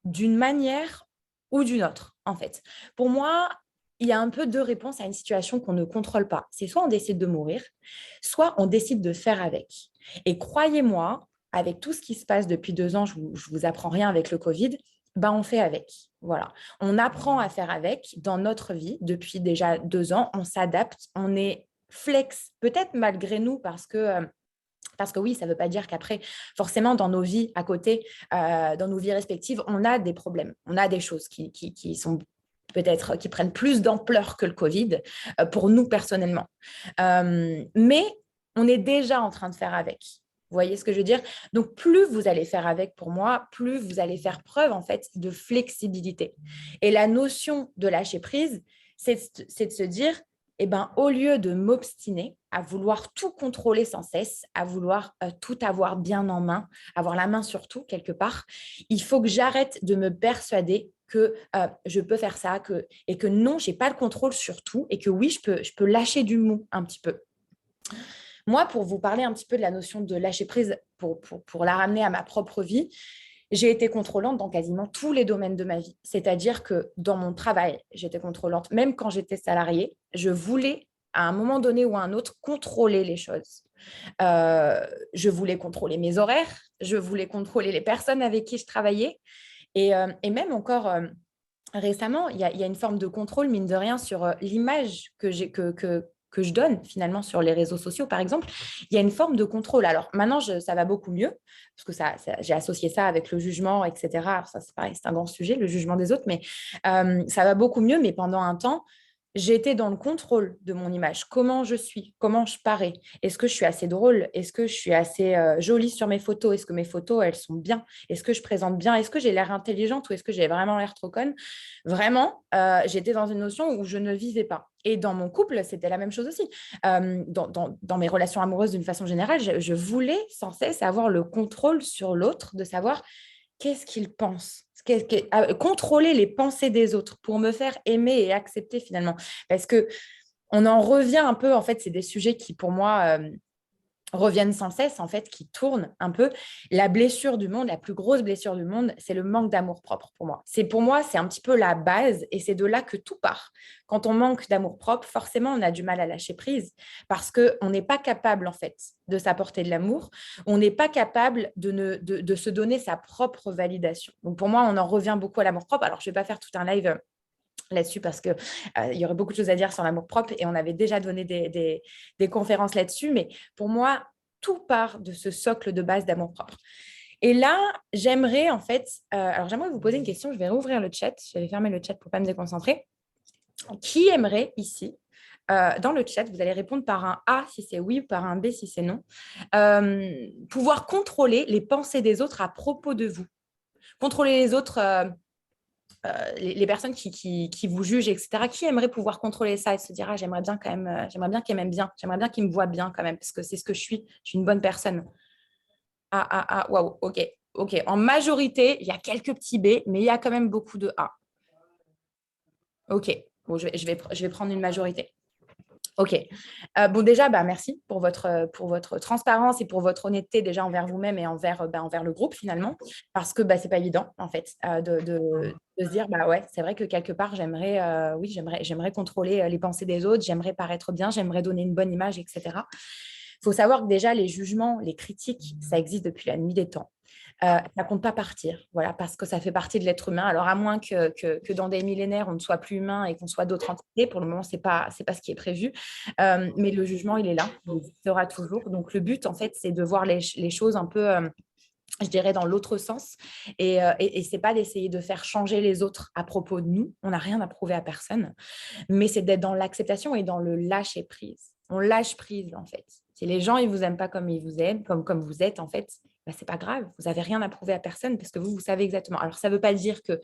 S2: d'une manière ou d'une autre, en fait. Pour moi, il y a un peu deux réponses à une situation qu'on ne contrôle pas. C'est soit on décide de mourir, soit on décide de faire avec. Et croyez-moi, avec tout ce qui se passe depuis 2 ans, je vous apprends rien avec le Covid, on fait avec. Voilà. On apprend à faire avec dans notre vie depuis déjà 2 ans. On s'adapte, on est flex, peut-être malgré nous parce que oui, ça ne veut pas dire qu'après, forcément, dans nos vies à côté, dans nos vies respectives, on a des problèmes, on a des choses qui sont peut-être qui prennent plus d'ampleur que le Covid pour nous personnellement. Mais on est déjà en train de faire avec. Vous voyez ce que je veux dire? Donc, plus vous allez faire avec pour moi, plus vous allez faire preuve en fait de flexibilité. Et la notion de lâcher prise, c'est de se dire, eh ben, au lieu de m'obstiner à vouloir tout contrôler sans cesse, à vouloir tout avoir bien en main, avoir la main sur tout quelque part, il faut que j'arrête de me persuader que je peux faire ça et que non, je n'ai pas le contrôle sur tout et que oui, je peux lâcher du mou un petit peu. Moi, pour vous parler un petit peu de la notion de lâcher prise, pour la ramener à ma propre vie, j'ai été contrôlante dans quasiment tous les domaines de ma vie. C'est-à-dire que dans mon travail, j'étais contrôlante. Même quand j'étais salariée, je voulais, à un moment donné ou à un autre, contrôler les choses. Je voulais contrôler mes horaires, je voulais contrôler les personnes avec qui je travaillais. Et même encore récemment, il y a une forme de contrôle, mine de rien, sur l'image que je donne finalement sur les réseaux sociaux, par exemple. Il y a une forme de contrôle. Alors maintenant, ça va beaucoup mieux, parce que j'ai associé ça avec le jugement, etc. Alors, ça, c'est pareil, c'est un grand sujet, le jugement des autres, mais ça va beaucoup mieux. Mais pendant un temps, j'étais dans le contrôle de mon image. Comment je suis? Comment je parais? Est-ce que je suis assez drôle? Est-ce que je suis assez jolie sur mes photos? Est-ce que mes photos, elles sont bien? Est-ce que je présente bien? Est-ce que j'ai l'air intelligente ou est-ce que j'ai vraiment l'air trop conne? Vraiment, j'étais dans une notion où je ne vivais pas. Et dans mon couple, c'était la même chose aussi. Dans mes relations amoureuses, d'une façon générale, je voulais sans cesse avoir le contrôle sur l'autre, de savoir qu'est-ce qu'il pense, contrôler les pensées des autres pour me faire aimer et accepter finalement. Parce que on en revient un peu, en fait, c'est des sujets qui pour moi reviennent sans cesse, en fait, qui tournent un peu. La blessure du monde, la plus grosse blessure du monde, c'est le manque d'amour-propre pour moi. Pour moi, c'est un petit peu la base et c'est de là que tout part. Quand on manque d'amour-propre, forcément, on a du mal à lâcher prise parce qu'on n'est pas capable, en fait, de s'apporter de l'amour. On n'est pas capable de se donner sa propre validation. Donc, pour moi, on en revient beaucoup à l'amour-propre. Alors, je ne vais pas faire tout un live là-dessus parce qu'il y aurait beaucoup de choses à dire sur l'amour-propre et on avait déjà donné des conférences là-dessus. Mais pour moi, tout part de ce socle de base d'amour-propre. Et là, j'aimerais en fait, alors j'aimerais vous poser une question. Je vais rouvrir le chat. J'avais fermé le chat pour ne pas me déconcentrer. Qui aimerait ici, dans le chat, vous allez répondre par un A si c'est oui ou par un B si c'est non, pouvoir contrôler les pensées des autres à propos de vous. Contrôler les autres, les personnes qui vous jugent, etc., qui aimeraient pouvoir contrôler ça et se dire, ah, j'aimerais bien quand même, j'aimerais bien qu'ils m'aiment bien, j'aimerais bien qu'ils me voient bien quand même, parce que c'est ce que je suis une bonne personne. Waouh, ok. En majorité, il y a quelques petits B, mais il y a quand même beaucoup de A. Ok, bon, je vais prendre une majorité. Ok. Bon, déjà, merci pour votre transparence et pour votre honnêteté déjà envers vous-même et envers le groupe finalement, parce que c'est pas évident en fait de se dire ouais, c'est vrai que quelque part j'aimerais contrôler les pensées des autres, j'aimerais paraître bien, j'aimerais donner une bonne image, etc. Il faut savoir que déjà les jugements, les critiques, ça existe depuis la nuit des temps. Ça ne compte pas partir, voilà, parce que ça fait partie de l'être humain. Alors, à moins que dans des millénaires, on ne soit plus humain et qu'on soit d'autres entités, pour le moment, ce n'est pas ce qui est prévu. Mais le jugement, il est là, il sera toujours. Donc, le but, en fait, c'est de voir les choses un peu, je dirais, dans l'autre sens. Et ce n'est pas d'essayer de faire changer les autres à propos de nous. On n'a rien à prouver à personne. Mais c'est d'être dans l'acceptation et dans le lâcher prise. On lâche prise, en fait. Si les gens, ils ne vous aiment pas comme ils vous aiment, comme vous êtes, en fait, ce n'est pas grave. Vous n'avez rien à prouver à personne parce que vous savez exactement. Alors, ça ne veut pas dire qu'il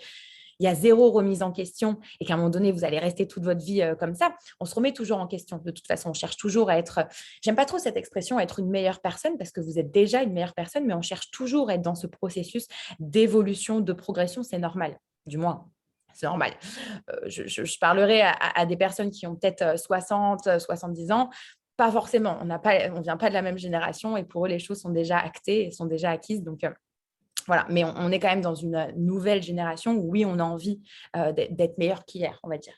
S2: y a zéro remise en question et qu'à un moment donné, vous allez rester toute votre vie comme ça. On se remet toujours en question. De toute façon, on cherche toujours à être… J'aime pas trop cette expression, être une meilleure personne, parce que vous êtes déjà une meilleure personne, mais on cherche toujours à être dans ce processus d'évolution, de progression. C'est normal, du moins. C'est normal. Je parlerai à des personnes qui ont peut-être 60, 70 ans. Pas forcément. On ne vient pas de la même génération et pour eux, les choses sont déjà actées et sont déjà acquises. Donc, voilà. Mais on est quand même dans une nouvelle génération où, oui, on a envie d'être meilleur qu'hier, on va dire.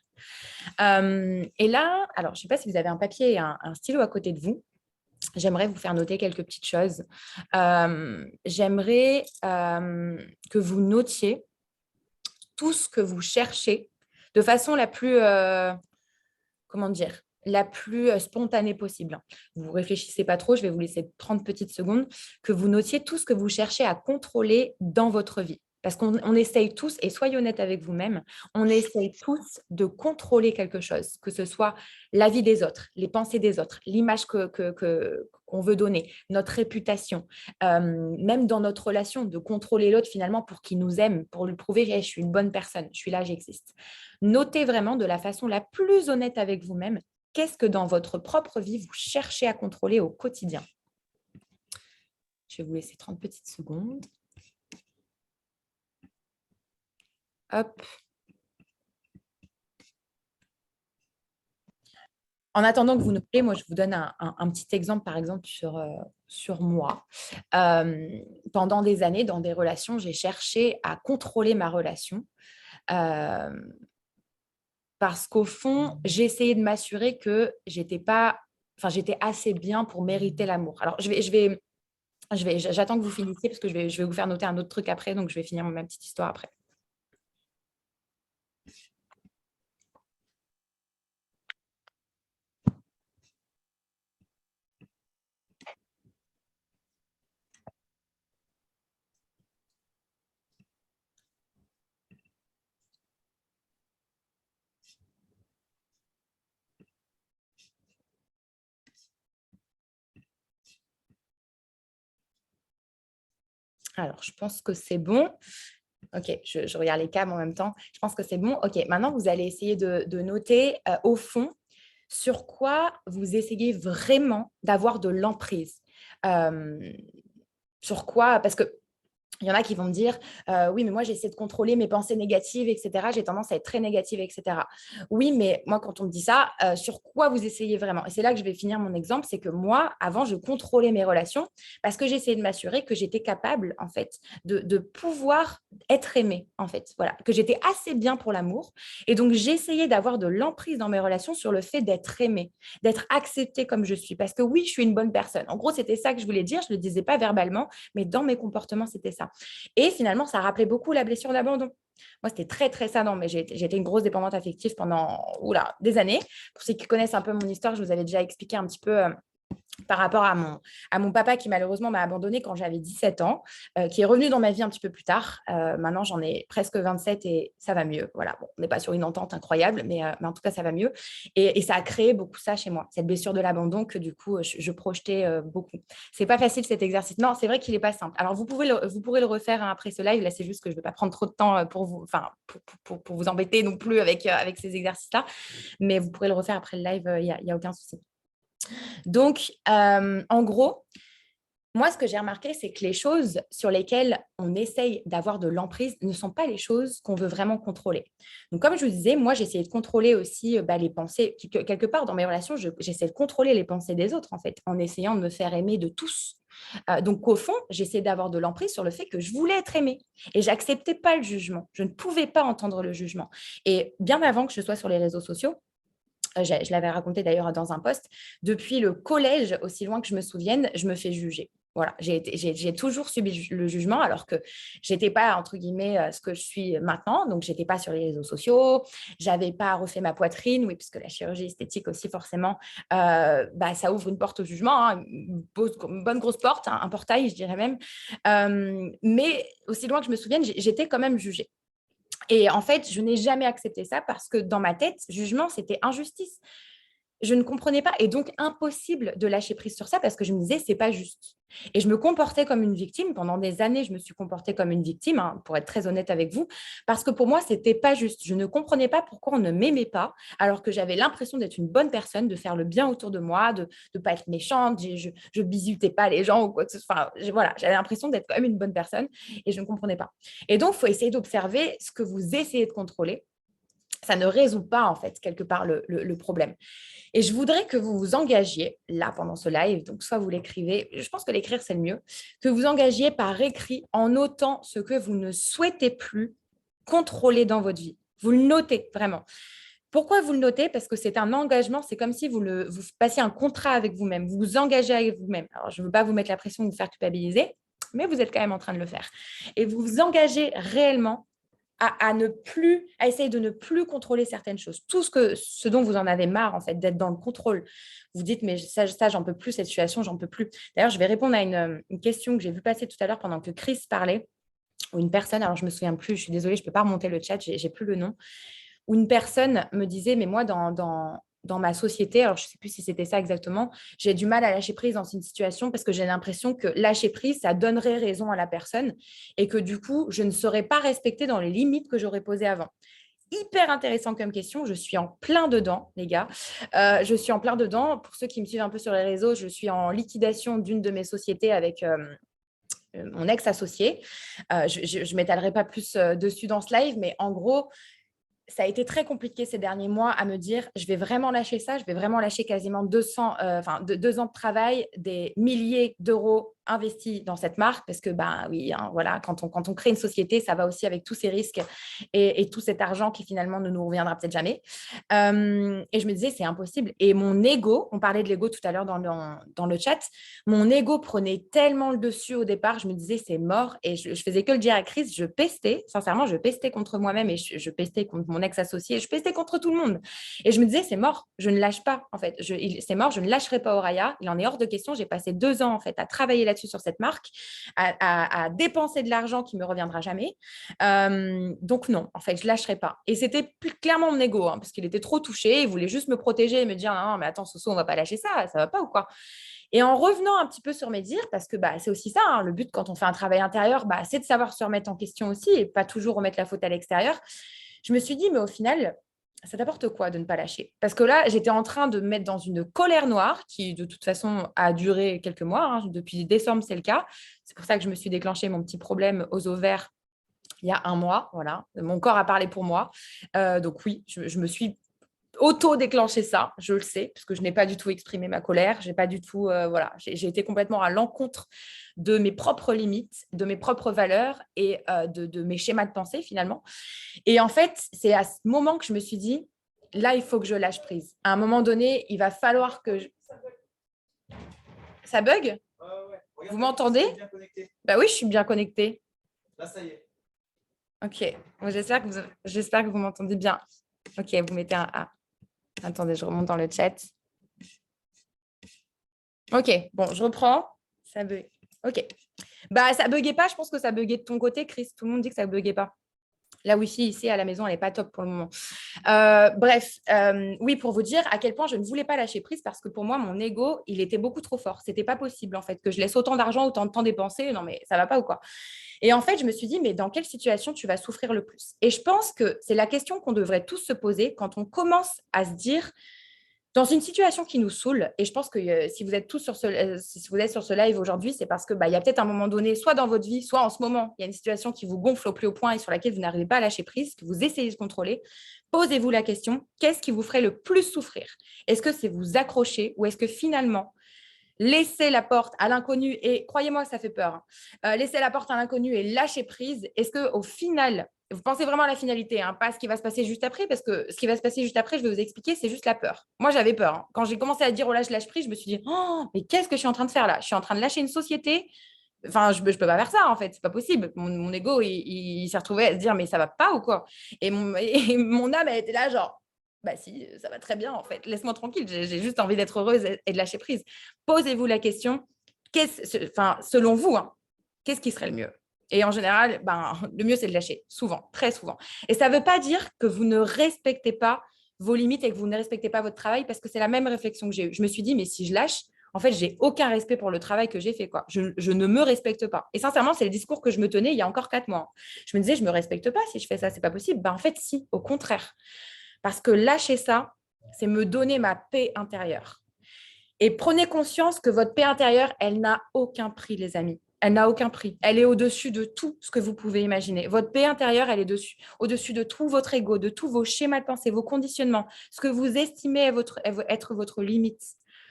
S2: Et là, alors, je ne sais pas si vous avez un papier et un stylo à côté de vous. J'aimerais vous faire noter quelques petites choses. J'aimerais que vous notiez tout ce que vous cherchez de façon la plus, la plus spontanée possible. Vous ne réfléchissez pas trop, je vais vous laisser 30 petites secondes, que vous notiez tout ce que vous cherchez à contrôler dans votre vie. Parce qu'on essaye tous, et soyez honnête avec vous-même, on essaye tous de contrôler quelque chose, que ce soit la vie des autres, les pensées des autres, l'image qu'on veut donner, notre réputation, même dans notre relation, de contrôler l'autre finalement pour qu'il nous aime, pour lui prouver hey, je suis une bonne personne, je suis là, j'existe. Notez vraiment de la façon la plus honnête avec vous-même qu'est-ce que dans votre propre vie, vous cherchez à contrôler au quotidien? Je vais vous laisser 30 petites secondes. Hop. En attendant que vous notez, moi, je vous donne un petit exemple, par exemple, sur moi. Pendant des années, dans des relations, j'ai cherché à contrôler ma relation parce qu'au fond, j'ai essayé de m'assurer que j'étais assez bien pour mériter l'amour. Alors, j'attends que vous finissiez parce que je vais vous faire noter un autre truc après, donc je vais finir ma petite histoire après. Alors, je pense que c'est bon. Ok, je regarde les câbles en même temps. Je pense que c'est bon. Ok, maintenant, vous allez essayer de noter au fond sur quoi vous essayez vraiment d'avoir de l'emprise. Sur quoi, parce que il y en a qui vont me dire oui, mais moi, j'essaie de contrôler mes pensées négatives, etc. J'ai tendance à être très négative, etc. Oui, mais moi, quand on me dit ça, sur quoi vous essayez vraiment? Et c'est là que je vais finir mon exemple. C'est que moi, avant, je contrôlais mes relations parce que j'essayais de m'assurer que j'étais capable, en fait, de pouvoir être aimée, en fait. Voilà, que j'étais assez bien pour l'amour. Et donc, j'essayais d'avoir de l'emprise dans mes relations sur le fait d'être aimée, d'être acceptée comme je suis. Parce que oui, je suis une bonne personne. En gros, c'était ça que je voulais dire. Je ne le disais pas verbalement, mais dans mes comportements, c'était ça. Et finalement, ça rappelait beaucoup la blessure d'abandon. Moi, c'était très, très ça. Non, mais j'ai été une grosse dépendante affective pendant des années. Pour ceux qui connaissent un peu mon histoire, je vous avais déjà expliqué un petit peu par rapport à mon papa qui malheureusement m'a abandonnée quand j'avais 17 ans, qui est revenu dans ma vie un petit peu plus tard. Maintenant, j'en ai presque 27 et ça va mieux. Voilà, bon, on n'est pas sur une entente incroyable, mais en tout cas, ça va mieux. Et ça a créé beaucoup ça chez moi, cette blessure de l'abandon que du coup, je projetais beaucoup. C'est pas facile cet exercice. Non, c'est vrai qu'il n'est pas simple. Alors, vous pourrez le refaire après ce live. Là, c'est juste que je ne vais pas prendre trop de temps pour vous, pour vous embêter non plus avec ces exercices-là. Mais vous pourrez le refaire après le live, il n'y a aucun souci. Donc, en gros, moi, ce que j'ai remarqué, c'est que les choses sur lesquelles on essaye d'avoir de l'emprise ne sont pas les choses qu'on veut vraiment contrôler. Donc, comme je vous disais, moi, j'essayais de contrôler aussi les pensées. Quelque part, dans mes relations, j'essaie de contrôler les pensées des autres, en fait, en essayant de me faire aimer de tous. Donc, au fond, j'essayais d'avoir de l'emprise sur le fait que je voulais être aimée. Et je n'acceptais pas le jugement. Je ne pouvais pas entendre le jugement. Et bien avant que je sois sur les réseaux sociaux, je l'avais raconté d'ailleurs dans un post, depuis le collège, aussi loin que je me souvienne, je me fais juger. Voilà, j'ai toujours subi le jugement alors que je n'étais pas, entre guillemets, ce que je suis maintenant. Donc, je n'étais pas sur les réseaux sociaux, je n'avais pas refait ma poitrine, oui, puisque la chirurgie esthétique aussi, forcément, ça ouvre une porte au jugement, hein, une bonne grosse porte, hein, un portail, je dirais même. Mais aussi loin que je me souvienne, j'étais quand même jugée. Et en fait, je n'ai jamais accepté ça parce que dans ma tête, jugement, c'était injustice. Je ne comprenais pas et donc impossible de lâcher prise sur ça parce que je me disais, c'est pas juste. Et je me comportais comme une victime. Pendant des années, je me suis comportée comme une victime, hein, pour être très honnête avec vous, parce que pour moi, c'était pas juste. Je ne comprenais pas pourquoi on ne m'aimait pas alors que j'avais l'impression d'être une bonne personne, de faire le bien autour de moi, de ne pas être méchante, je bisutais pas les gens ou quoi que ce soit. Enfin, voilà, j'avais l'impression d'être quand même une bonne personne et je ne comprenais pas. Et donc, il faut essayer d'observer ce que vous essayez de contrôler. Ça ne résout pas, en fait, quelque part le problème. Et je voudrais que vous vous engagiez, là, pendant ce live, donc soit vous l'écrivez, je pense que l'écrire, c'est le mieux, que vous engagiez par écrit en notant ce que vous ne souhaitez plus contrôler dans votre vie. Vous le notez, vraiment. Pourquoi vous le notez? Parce que c'est un engagement, c'est comme si vous passiez un contrat avec vous-même, vous vous engagez avec vous-même. Alors, je ne veux pas vous mettre la pression de vous faire culpabiliser, mais vous êtes quand même en train de le faire. Et vous vous engagez réellement à essayer de ne plus contrôler certaines choses. Tout ce dont vous en avez marre, en fait, d'être dans le contrôle. Vous dites, mais ça j'en peux plus, cette situation, j'en peux plus. D'ailleurs, je vais répondre à une question que j'ai vue passer tout à l'heure pendant que Chris parlait, ou une personne, alors je ne me souviens plus, je suis désolée, je ne peux pas remonter le chat, j'ai plus le nom, où une personne me disait, mais moi, dans ma société, alors je ne sais plus si c'était ça exactement, j'ai du mal à lâcher prise dans une situation parce que j'ai l'impression que lâcher prise, ça donnerait raison à la personne et que du coup, je ne serais pas respectée dans les limites que j'aurais posées avant. hyper intéressant comme question. Je suis en plein dedans, les gars. Je suis en plein dedans. Pour ceux qui me suivent un peu sur les réseaux, je suis en liquidation d'une de mes sociétés avec mon ex-associé. Je ne m'étalerai pas plus dessus dans ce live, mais en gros, ça a été très compliqué ces derniers mois à me dire, je vais vraiment lâcher ça, je vais vraiment lâcher quasiment 2 ans de travail, des milliers d'euros investis dans cette marque, parce que, bah oui, hein, voilà, quand on crée une société, ça va aussi avec tous ces risques et tout cet argent qui finalement ne nous reviendra peut-être jamais. Et je me disais, c'est impossible. Et mon ego, on parlait de l'ego tout à l'heure dans le chat, mon ego prenait tellement le dessus au départ, je me disais, c'est mort. Et je faisais que le dire à Chris, je pestais, sincèrement, je pestais contre moi-même et je pestais contre mon ex-associé, je pestais contre tout le monde. Et je me disais, c'est mort, je ne lâche pas, en fait. C'est mort, je ne lâcherai pas Oraya. Il en est hors de question. J'ai passé 2 ans, en fait, à travailler là-dessus sur cette marque, à dépenser de l'argent qui ne me reviendra jamais. Donc, non, en fait, je ne lâcherai pas. Et c'était clairement mon ego, hein, parce qu'il était trop touché. Il voulait juste me protéger et me dire, non, mais attends, Soso, on ne va pas lâcher ça va pas ou quoi? Et en revenant un petit peu sur mes dires, parce que c'est aussi ça, hein, le but quand on fait un travail intérieur, c'est de savoir se remettre en question aussi et pas toujours remettre la faute à l'extérieur. Je me suis dit, mais au final, ça t'apporte quoi de ne pas lâcher? Parce que là, j'étais en train de me mettre dans une colère noire qui, de toute façon, a duré quelques mois. Hein. Depuis décembre, c'est le cas. C'est pour ça que je me suis déclenché mon petit problème aux ovaires il y a 1 mois. Voilà. Mon corps a parlé pour moi. Donc oui, je me suis auto-déclencher ça, je le sais, parce que je n'ai pas du tout exprimé ma colère, j'ai pas du tout, voilà, j'ai été complètement à l'encontre de mes propres limites, de mes propres valeurs et de mes schémas de pensée finalement. Et en fait, c'est à ce moment que je me suis dit, là, il faut que je lâche prise. À un moment donné, il va falloir que Ça bug?
S1: Ouais.
S2: Vous m'entendez? Bah oui, je suis bien connectée.
S1: Là, ça y est.
S2: Ok, bon, j'espère que vous m'entendez bien. Ok, vous mettez un A. Attendez, je remonte dans le chat. Ok, bon, je reprends. Ça bug. Ok. Ça buguait pas. Je pense que ça buguait de ton côté, Chris. Tout le monde dit que ça buguait pas. La Wi-Fi ici à la maison, elle n'est pas top pour le moment. Bref, oui, pour vous dire à quel point je ne voulais pas lâcher prise parce que pour moi, mon ego, il était beaucoup trop fort. C'était pas possible en fait que je laisse autant d'argent, autant de temps dépensé. Non, mais ça va pas ou quoi? Et en fait, je me suis dit, mais dans quelle situation tu vas souffrir le plus? Et je pense que c'est la question qu'on devrait tous se poser quand on commence à se dire, dans une situation qui nous saoule, et je pense que si vous êtes tous si vous êtes sur ce live aujourd'hui, c'est parce que il y a peut-être un moment donné, soit dans votre vie, soit en ce moment, il y a une situation qui vous gonfle au plus haut point et sur laquelle vous n'arrivez pas à lâcher prise, que vous essayez de contrôler. Posez-vous la question, qu'est-ce qui vous ferait le plus souffrir? Est-ce que c'est vous accrocher ou est-ce que finalement, laisser la porte à l'inconnu, et croyez-moi, ça fait peur, hein, laisser la porte à l'inconnu et lâcher prise, est-ce qu'au final, vous pensez vraiment à la finalité, hein, pas à ce qui va se passer juste après, parce que ce qui va se passer juste après, je vais vous expliquer, c'est juste la peur. Moi, j'avais peur. Hein. Quand j'ai commencé à dire, oh là, je lâche prise, je me suis dit, oh, mais qu'est-ce que je suis en train de faire là? Je suis en train de lâcher une société. Enfin, je ne peux pas faire ça, en fait. C'est pas possible. Mon ego, il s'est retrouvé à se dire, mais ça va pas ou quoi? Et mon âme, elle était là, genre, bah si, ça va très bien, en fait. Laisse-moi tranquille. J'ai juste envie d'être heureuse et de lâcher prise. Posez-vous la question, selon vous, hein, qu'est-ce qui serait le mieux? Et en général, le mieux, c'est de lâcher, souvent, très souvent. Et ça ne veut pas dire que vous ne respectez pas vos limites et que vous ne respectez pas votre travail, parce que c'est la même réflexion que j'ai eue. Je me suis dit, mais si je lâche, en fait, j'ai aucun respect pour le travail que j'ai fait. Quoi. Je ne me respecte pas. Et sincèrement, c'est le discours que je me tenais il y a encore 4 mois. Je me disais, je ne me respecte pas si je fais ça, c'est pas possible. En fait, si, au contraire. Parce que lâcher ça, c'est me donner ma paix intérieure. Et prenez conscience que votre paix intérieure, elle n'a aucun prix, les amis. Elle n'a aucun prix. Elle est au-dessus de tout ce que vous pouvez imaginer. Votre paix intérieure, elle est au-dessus de tout votre ego, de tous vos schémas de pensée, vos conditionnements, ce que vous estimez être votre limite.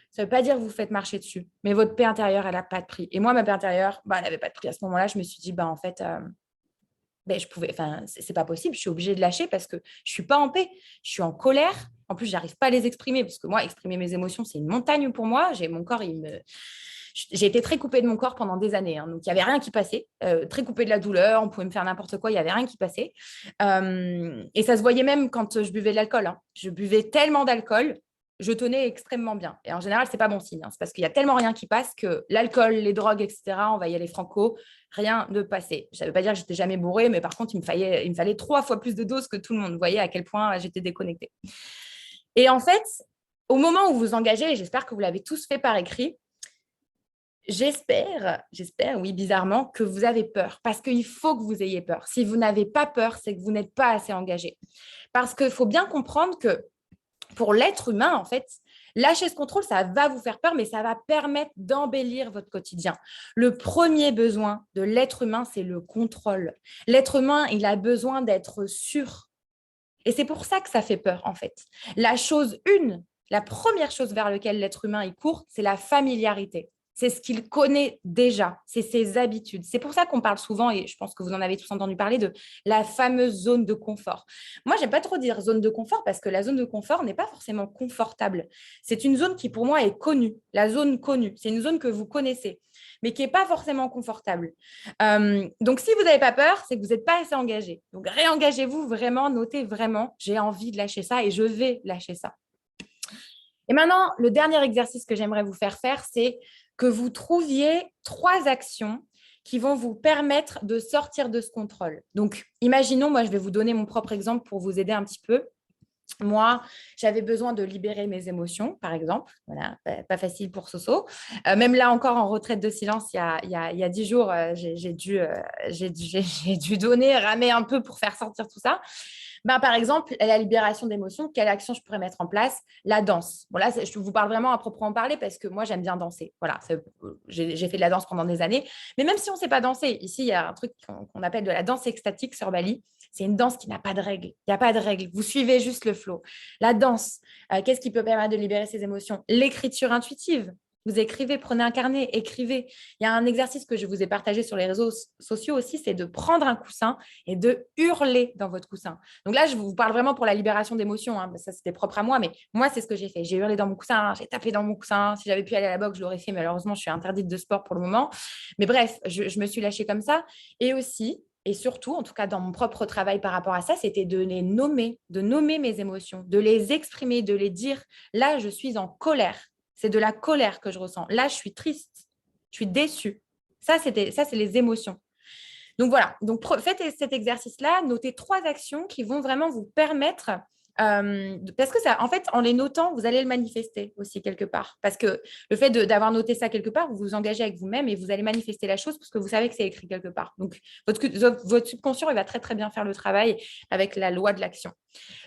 S2: Ça ne veut pas dire que vous faites marcher dessus, mais votre paix intérieure, elle n'a pas de prix. Et moi, ma paix intérieure, elle n'avait pas de prix. À ce moment-là, je me suis dit, en fait, c'est pas possible, je suis obligée de lâcher parce que je suis pas en paix, je suis en colère. En plus, j'arrive pas à les exprimer parce que moi, exprimer mes émotions, c'est une montagne pour moi. J'ai été très coupée de mon corps pendant des années, hein, donc il y avait rien qui passait, très coupée de la douleur, on pouvait me faire n'importe quoi, il y avait rien qui passait. Et ça se voyait même quand je buvais de l'alcool. Hein. Je buvais tellement d'alcool. Je tenais extrêmement bien. Et en général, c'est pas bon signe. Hein. C'est parce qu'il y a tellement rien qui passe que l'alcool, les drogues, etc., on va y aller franco, rien ne passait. Ça ne veut pas dire que j'étais jamais bourrée, mais par contre, il me fallait 3 fois plus de doses que tout le monde. Vous voyez à quel point j'étais déconnectée. Et en fait, au moment où vous vous engagez, et j'espère que vous l'avez tous fait par écrit, J'espère, oui, bizarrement, que vous avez peur, parce qu'il faut que vous ayez peur. Si vous n'avez pas peur, c'est que vous n'êtes pas assez engagé. Parce qu'il faut bien comprendre que pour l'être humain, en fait, lâcher ce contrôle, ça va vous faire peur, mais ça va permettre d'embellir votre quotidien. Le premier besoin de l'être humain, c'est le contrôle. L'être humain, il a besoin d'être sûr. Et c'est pour ça que ça fait peur, en fait. La première chose vers laquelle l'être humain il court, c'est la familiarité. C'est ce qu'il connaît déjà, c'est ses habitudes. C'est pour ça qu'on parle souvent, et je pense que vous en avez tous entendu parler, de la fameuse zone de confort. Moi, j'aime pas trop dire zone de confort parce que la zone de confort n'est pas forcément confortable. C'est une zone qui, pour moi, est connue. La zone connue, c'est une zone que vous connaissez, mais qui n'est pas forcément confortable. Donc, si vous n'avez pas peur, c'est que vous n'êtes pas assez engagé. Donc, réengagez-vous vraiment, notez vraiment, j'ai envie de lâcher ça et je vais lâcher ça. Et maintenant, le dernier exercice que j'aimerais vous faire faire, c'est que vous trouviez 3 actions qui vont vous permettre de sortir de ce contrôle. Donc, imaginons, moi, je vais vous donner mon propre exemple pour vous aider un petit peu. Moi, j'avais besoin de libérer mes émotions, par exemple. Voilà, pas facile pour Soso. Même là encore, en retraite de silence, il y a 10 jours, j'ai dû donner, ramer un peu pour faire sortir tout ça. Ben, par exemple, la libération d'émotions, quelle action je pourrais mettre en place? La danse. Bon, là, je vous parle vraiment à proprement parler parce que moi, j'aime bien danser. Voilà, j'ai fait de la danse pendant des années. Mais même si on ne sait pas danser, ici, il y a un truc qu'on appelle de la danse extatique sur Bali. C'est une danse qui n'a pas de règles. Il n'y a pas de règles. Vous suivez juste le flow. La danse, qu'est-ce qui peut permettre de libérer ses émotions? L'écriture intuitive. Vous écrivez, prenez un carnet, écrivez. Il y a un exercice que je vous ai partagé sur les réseaux sociaux aussi, c'est de prendre un coussin et de hurler dans votre coussin. Donc là, je vous parle vraiment pour la libération d'émotions. Hein. Ça, c'était propre à moi, mais moi, c'est ce que j'ai fait. J'ai hurlé dans mon coussin, j'ai tapé dans mon coussin. Si j'avais pu aller à la boxe, je l'aurais fait. Malheureusement, je suis interdite de sport pour le moment. Mais bref, je me suis lâchée comme ça. Et aussi, et surtout, en tout cas dans mon propre travail par rapport à ça, c'était de les nommer, de nommer mes émotions, de les exprimer, de les dire. Là, je suis en colère. C'est de la colère que je ressens. Là, je suis triste. Je suis déçue. Ça, c'est les émotions. Donc voilà, donc faites cet exercice-là, notez 3 actions qui vont vraiment vous permettre, parce que ça, en fait, en les notant, vous allez le manifester aussi quelque part. Parce que le fait d'avoir noté ça quelque part, vous vous engagez avec vous-même et vous allez manifester la chose parce que vous savez que c'est écrit quelque part. Donc votre subconscient, il va très très bien faire le travail avec la loi de l'action.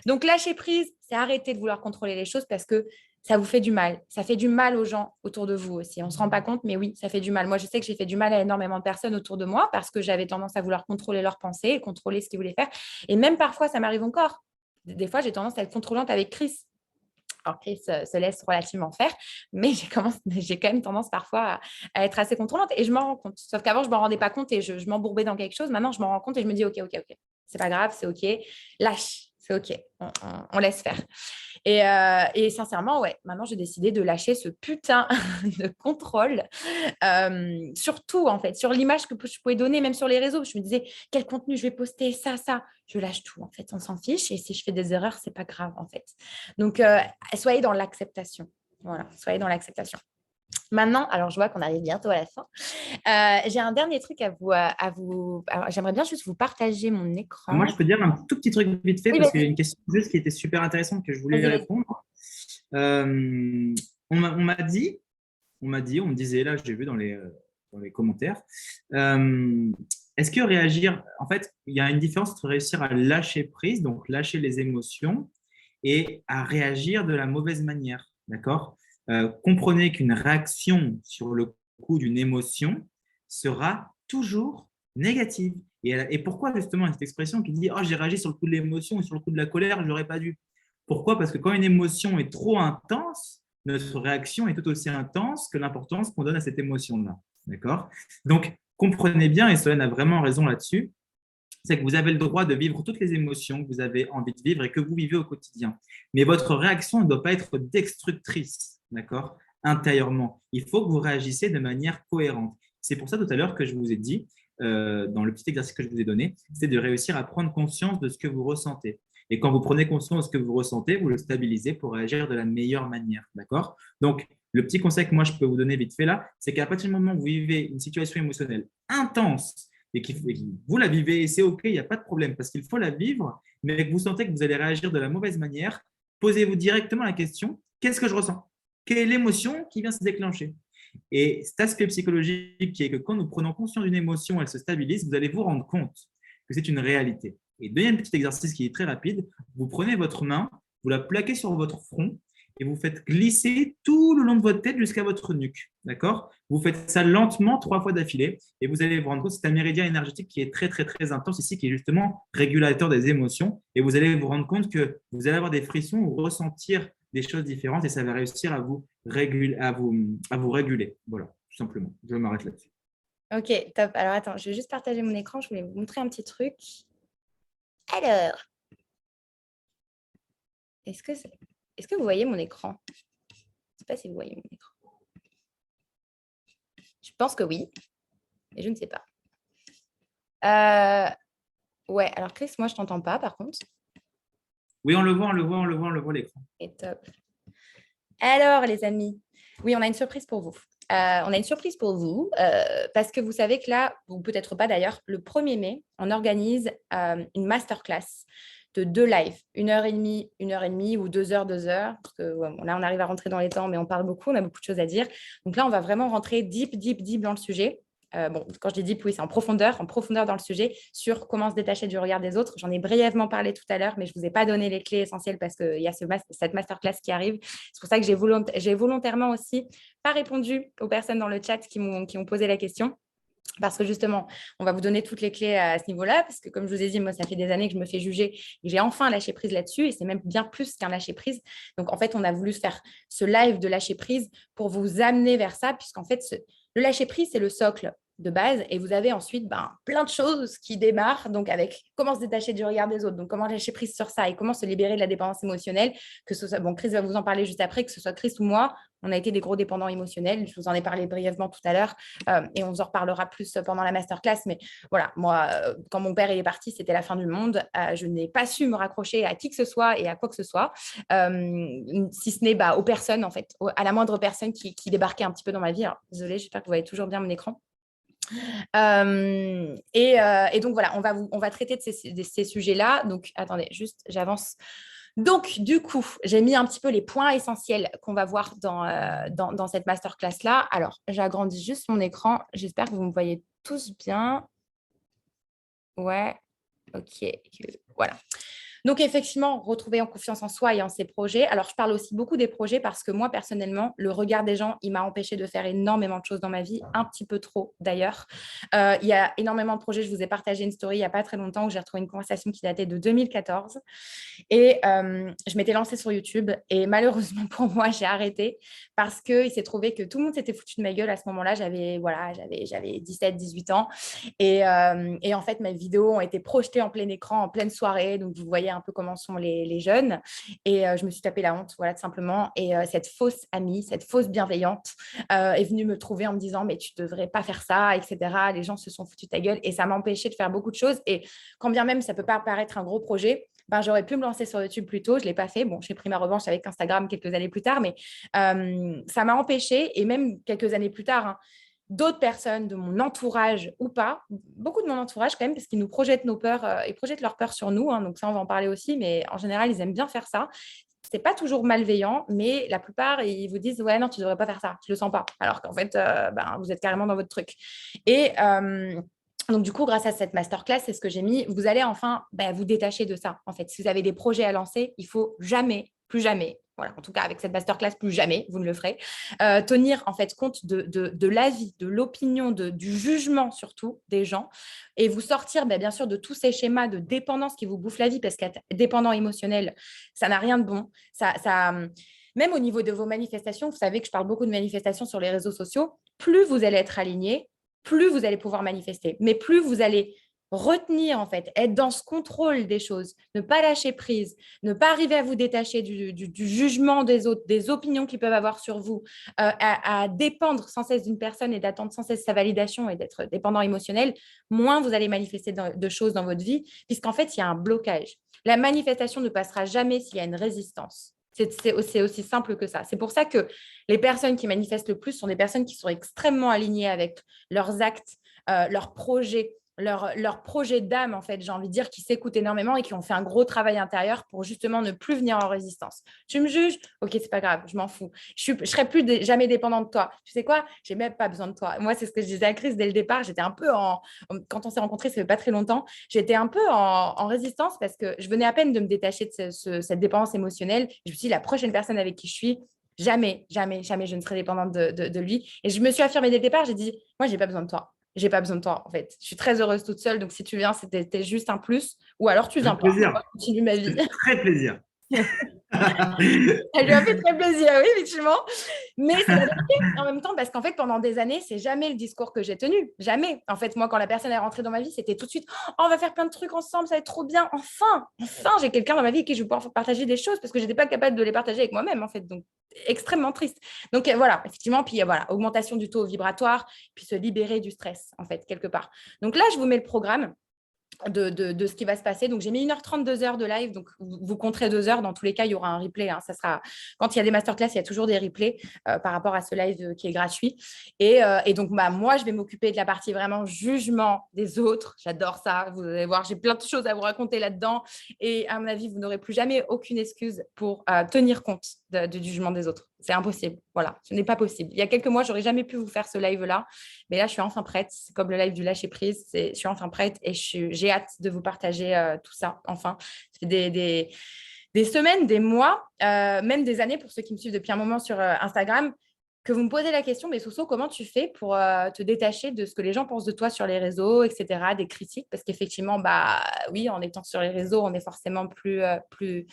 S2: Donc lâcher prise, c'est arrêter de vouloir contrôler les choses parce que ça vous fait du mal. Ça fait du mal aux gens autour de vous aussi. On ne se rend pas compte, mais oui, ça fait du mal. Moi, je sais que j'ai fait du mal à énormément de personnes autour de moi parce que j'avais tendance à vouloir contrôler leurs pensées et contrôler ce qu'ils voulaient faire. Et même parfois, ça m'arrive encore. Des fois, j'ai tendance à être contrôlante avec Chris. Alors, Chris se laisse relativement faire, mais j'ai quand même tendance parfois à être assez contrôlante et je m'en rends compte. Sauf qu'avant, je ne m'en rendais pas compte et je m'embourbais dans quelque chose. Maintenant, je m'en rends compte et je me dis, OK, c'est pas grave, c'est OK. Lâche, c'est OK. On laisse faire. Et sincèrement, ouais, maintenant, j'ai décidé de lâcher ce putain de contrôle. Surtout, en fait, sur l'image que je pouvais donner, même sur les réseaux. Je me disais, quel contenu je vais poster, ça. Je lâche tout, en fait. On s'en fiche. Et si je fais des erreurs, c'est pas grave, en fait. Donc, soyez dans l'acceptation. Voilà, soyez dans l'acceptation. Maintenant, alors je vois qu'on arrive bientôt à la fin. J'ai un dernier truc à vous. Alors, j'aimerais bien juste vous partager mon écran.
S1: Moi, je peux dire un tout petit truc vite fait
S2: Oui,
S1: parce qu'il y a une question juste qui était super intéressante que je voulais lui
S2: vas-y.
S1: répondre. On me disait là, j'ai vu dans les commentaires, est-ce que réagir, en fait, il y a une différence entre réussir à lâcher prise, donc lâcher les émotions, et à réagir de la mauvaise manière, d'accord? Comprenez qu'une réaction sur le coup d'une émotion sera toujours négative. Et pourquoi justement cette expression qui dit « Oh, j'ai réagi sur le coup de l'émotion ou sur le coup de la colère, je n'aurais pas dû ». Pourquoi? Parce que quand une émotion est trop intense, notre réaction est tout aussi intense que l'importance qu'on donne à cette émotion-là. D'accord? Donc, comprenez bien, et Solène a vraiment raison là-dessus, c'est que vous avez le droit de vivre toutes les émotions que vous avez envie de vivre et que vous vivez au quotidien. Mais votre réaction ne doit pas être destructrice, d'accord? Intérieurement. Il faut que vous réagissiez de manière cohérente. C'est pour ça tout à l'heure que je vous ai dit, dans le petit exercice que je vous ai donné, c'est de réussir à prendre conscience de ce que vous ressentez. Et quand vous prenez conscience de ce que vous ressentez, vous le stabilisez pour réagir de la meilleure manière, d'accord? Donc, le petit conseil que moi je peux vous donner vite fait là, c'est qu'à partir du moment où vous vivez une situation émotionnelle intense, et que vous la vivez et c'est OK, il n'y a pas de problème parce qu'il faut la vivre, mais que vous sentez que vous allez réagir de la mauvaise manière, posez-vous directement la question, qu'est-ce que je ressens? Quelle est l'émotion qui vient se déclencher? Et cet aspect psychologique qui est que quand nous prenons conscience d'une émotion, elle se stabilise, vous allez vous rendre compte que c'est une réalité. Et deuxième petit exercice qui est très rapide, vous prenez votre main, vous la plaquez sur votre front et vous faites glisser tout le long de votre tête jusqu'à votre nuque. D'accord? Vous faites ça lentement 3 fois d'affilée et vous allez vous rendre compte que c'est un méridien énergétique qui est très, très, très intense ici, qui est justement régulateur des émotions. Et vous allez vous rendre compte que vous allez avoir des frissons ou ressentir des choses différentes et ça va réussir à vous réguler. Voilà, tout simplement. Je m'arrête là-dessus.
S2: Ok, top. Alors, attends, je vais juste partager mon écran. Je voulais vous montrer un petit truc. Alors, est-ce que vous voyez mon écran? Je ne sais pas si vous voyez mon écran. Je pense que oui, mais je ne sais pas. Ouais, alors Chris, moi, je ne t'entends pas, par contre.
S1: Oui, on le voit l'écran.
S2: Et top. Alors, les amis, oui, on a une surprise pour vous. Parce que vous savez que là, ou peut-être pas d'ailleurs, le 1er mai, on organise une masterclass de 2 lives, 1h30 ou 2 heures, 2 heures. Parce que là, on arrive à rentrer dans les temps, mais on parle beaucoup, on a beaucoup de choses à dire. Donc là, on va vraiment rentrer deep dans le sujet. Quand je dis deep, oui, c'est en profondeur dans le sujet sur comment se détacher du regard des autres. J'en ai brièvement parlé tout à l'heure, mais je ne vous ai pas donné les clés essentielles parce qu'il y a cette masterclass qui arrive. C'est pour ça que j'ai volontairement aussi pas répondu aux personnes dans le chat qui m'ont posé la question. Parce que justement, on va vous donner toutes les clés à ce niveau-là, parce que comme je vous ai dit, moi, ça fait des années que je me fais juger et j'ai enfin lâché prise là-dessus, et c'est même bien plus qu'un lâcher prise. Donc, en fait, on a voulu faire ce live de lâcher prise pour vous amener vers ça, puisqu'en fait, le lâcher prise, c'est le socle de base, et vous avez ensuite plein de choses qui démarrent, donc avec comment se détacher du regard des autres, donc comment lâcher prise sur ça et comment se libérer de la dépendance émotionnelle, que ce soit, Chris va vous en parler juste après, que ce soit Chris ou moi, on a été des gros dépendants émotionnels, je vous en ai parlé brièvement tout à l'heure, et on vous en reparlera plus pendant la masterclass, mais voilà, moi, quand mon père est parti, c'était la fin du monde, je n'ai pas su me raccrocher à qui que ce soit et à quoi que ce soit, si ce n'est aux personnes, en fait, à la moindre personne qui débarquait un petit peu dans ma vie. Alors, désolée, j'espère que vous voyez toujours bien mon écran. Et donc voilà, on va traiter de ces sujets-là. Donc attendez, juste j'avance. Donc du coup, j'ai mis un petit peu les points essentiels qu'on va voir dans cette masterclass-là. Alors, j'agrandis juste mon écran. J'espère que vous me voyez tous bien. Ouais, ok, voilà. Donc, effectivement, retrouver en confiance en soi et en ses projets. Alors, je parle aussi beaucoup des projets parce que moi, personnellement, le regard des gens, il m'a empêché de faire énormément de choses dans ma vie, un petit peu trop d'ailleurs. Il y a énormément de projets. Je vous ai partagé une story il n'y a pas très longtemps où j'ai retrouvé une conversation qui datait de 2014. Et je m'étais lancée sur YouTube et malheureusement pour moi, j'ai arrêté parce qu'il s'est trouvé que tout le monde s'était foutu de ma gueule à ce moment-là. J'avais 17, 18 ans. Et en fait, mes vidéos ont été projetées en plein écran, en pleine soirée. Donc, vous voyez un peu comment sont les jeunes. Et je me suis tapé la honte, voilà, tout simplement. Et cette fausse amie, cette fausse bienveillante est venue me trouver en me disant « mais tu ne devrais pas faire ça, etc. » Les gens se sont foutus de ta gueule. Et ça m'a empêché de faire beaucoup de choses. Et quand bien même ça ne peut pas paraître un gros projet, j'aurais pu me lancer sur YouTube plus tôt. Je ne l'ai pas fait. Bon, j'ai pris ma revanche avec Instagram quelques années plus tard. Mais ça m'a empêché. Et même quelques années plus tard, d'autres personnes de mon entourage ou pas, beaucoup de mon entourage quand même, parce qu'ils nous projettent nos peurs, ils projettent leurs peurs sur nous, donc ça on va en parler aussi, mais en général ils aiment bien faire ça. C'est pas toujours malveillant, mais la plupart ils vous disent ouais non tu devrais pas faire ça, je le sens pas, alors qu'en fait vous êtes carrément dans votre truc. Et donc, du coup, grâce à cette masterclass, c'est ce que j'ai mis. Vous allez enfin vous détacher de ça. En fait, si vous avez des projets à lancer, il faut jamais, plus jamais, voilà, en tout cas avec cette masterclass, plus jamais, vous ne le ferez, tenir en fait compte de l'avis, de l'opinion, du jugement surtout des gens et vous sortir bien sûr de tous ces schémas de dépendance qui vous bouffent la vie parce qu'être dépendant émotionnel, ça n'a rien de bon. Même au niveau de vos manifestations, vous savez que je parle beaucoup de manifestations sur les réseaux sociaux, plus vous allez être aligné, plus vous allez pouvoir manifester, mais plus vous allez retenir, en fait, être dans ce contrôle des choses, ne pas lâcher prise, ne pas arriver à vous détacher du jugement des autres, des opinions qu'ils peuvent avoir sur vous, à dépendre sans cesse d'une personne et d'attendre sans cesse sa validation et d'être dépendant émotionnel, moins vous allez manifester de choses dans votre vie, puisqu'en fait, il y a un blocage. La manifestation ne passera jamais s'il y a une résistance. C'est aussi simple que ça. C'est pour ça que les personnes qui manifestent le plus sont des personnes qui sont extrêmement alignées avec leurs actes, leurs projets, leur projet d'âme, en fait, j'ai envie de dire, qui s'écoutent énormément et qui ont fait un gros travail intérieur pour justement ne plus venir en résistance. Tu me juges? Ok, c'est pas grave, je m'en fous. Je serai plus jamais dépendante de toi. Tu sais quoi? J'ai même pas besoin de toi. Moi, c'est ce que je disais à Chris dès le départ. J'étais un peu quand on s'est rencontrés, ça fait pas très longtemps, j'étais un peu en résistance parce que je venais à peine de me détacher de cette dépendance émotionnelle. Je me suis dit, la prochaine personne avec qui je suis, jamais, jamais, jamais je ne serai dépendante de lui. Et je me suis affirmée dès le départ. J'ai dit, moi, j'ai pas besoin de toi. J'ai pas besoin de toi, en fait. Je suis très heureuse toute seule. Donc, si tu viens, c'était juste un plus. Ou alors, tu viens
S1: Avec
S2: pas.
S1: plaisir.
S2: Moi, je continue ma vie.
S1: Très plaisir.
S2: Elle lui a fait très plaisir, oui, effectivement. Mais c'est la vérité en même temps, parce qu'en fait, pendant des années, c'est jamais le discours que j'ai tenu. Jamais. En fait, moi, quand la personne est rentrée dans ma vie, c'était tout de suite oh, on va faire plein de trucs ensemble, ça va être trop bien. Enfin, j'ai quelqu'un dans ma vie avec qui je vais pouvoir partager des choses parce que je n'étais pas capable de les partager avec moi-même, en fait. Donc, extrêmement triste. Donc, voilà, effectivement. Puis, voilà, augmentation du taux vibratoire, puis se libérer du stress, en fait, quelque part. Donc là, je vous mets le programme de ce qui va se passer. Donc, j'ai mis 1h30, 2 heures de live. Donc, vous compterez 2 heures. Dans tous les cas, il y aura un replay. Ça sera... Quand il y a des masterclass, il y a toujours des replays par rapport à ce live qui est gratuit. Et donc, moi, je vais m'occuper de la partie vraiment jugement des autres. J'adore ça. Vous allez voir, j'ai plein de choses à vous raconter là-dedans. Et à mon avis, vous n'aurez plus jamais aucune excuse pour tenir compte du jugement des autres. C'est impossible. Voilà, ce n'est pas possible. Il y a quelques mois, je n'aurais jamais pu vous faire ce live-là. Mais là, je suis enfin prête. C'est comme le live du lâcher prise. Je suis enfin prête et j'ai hâte de vous partager tout ça. Enfin, ça fait des semaines, des mois, même des années pour ceux qui me suivent depuis un moment sur Instagram, que vous me posez la question, mais Soso, comment tu fais pour te détacher de ce que les gens pensent de toi sur les réseaux, etc., des critiques? Parce qu'effectivement, oui, en étant sur les réseaux, on est forcément plus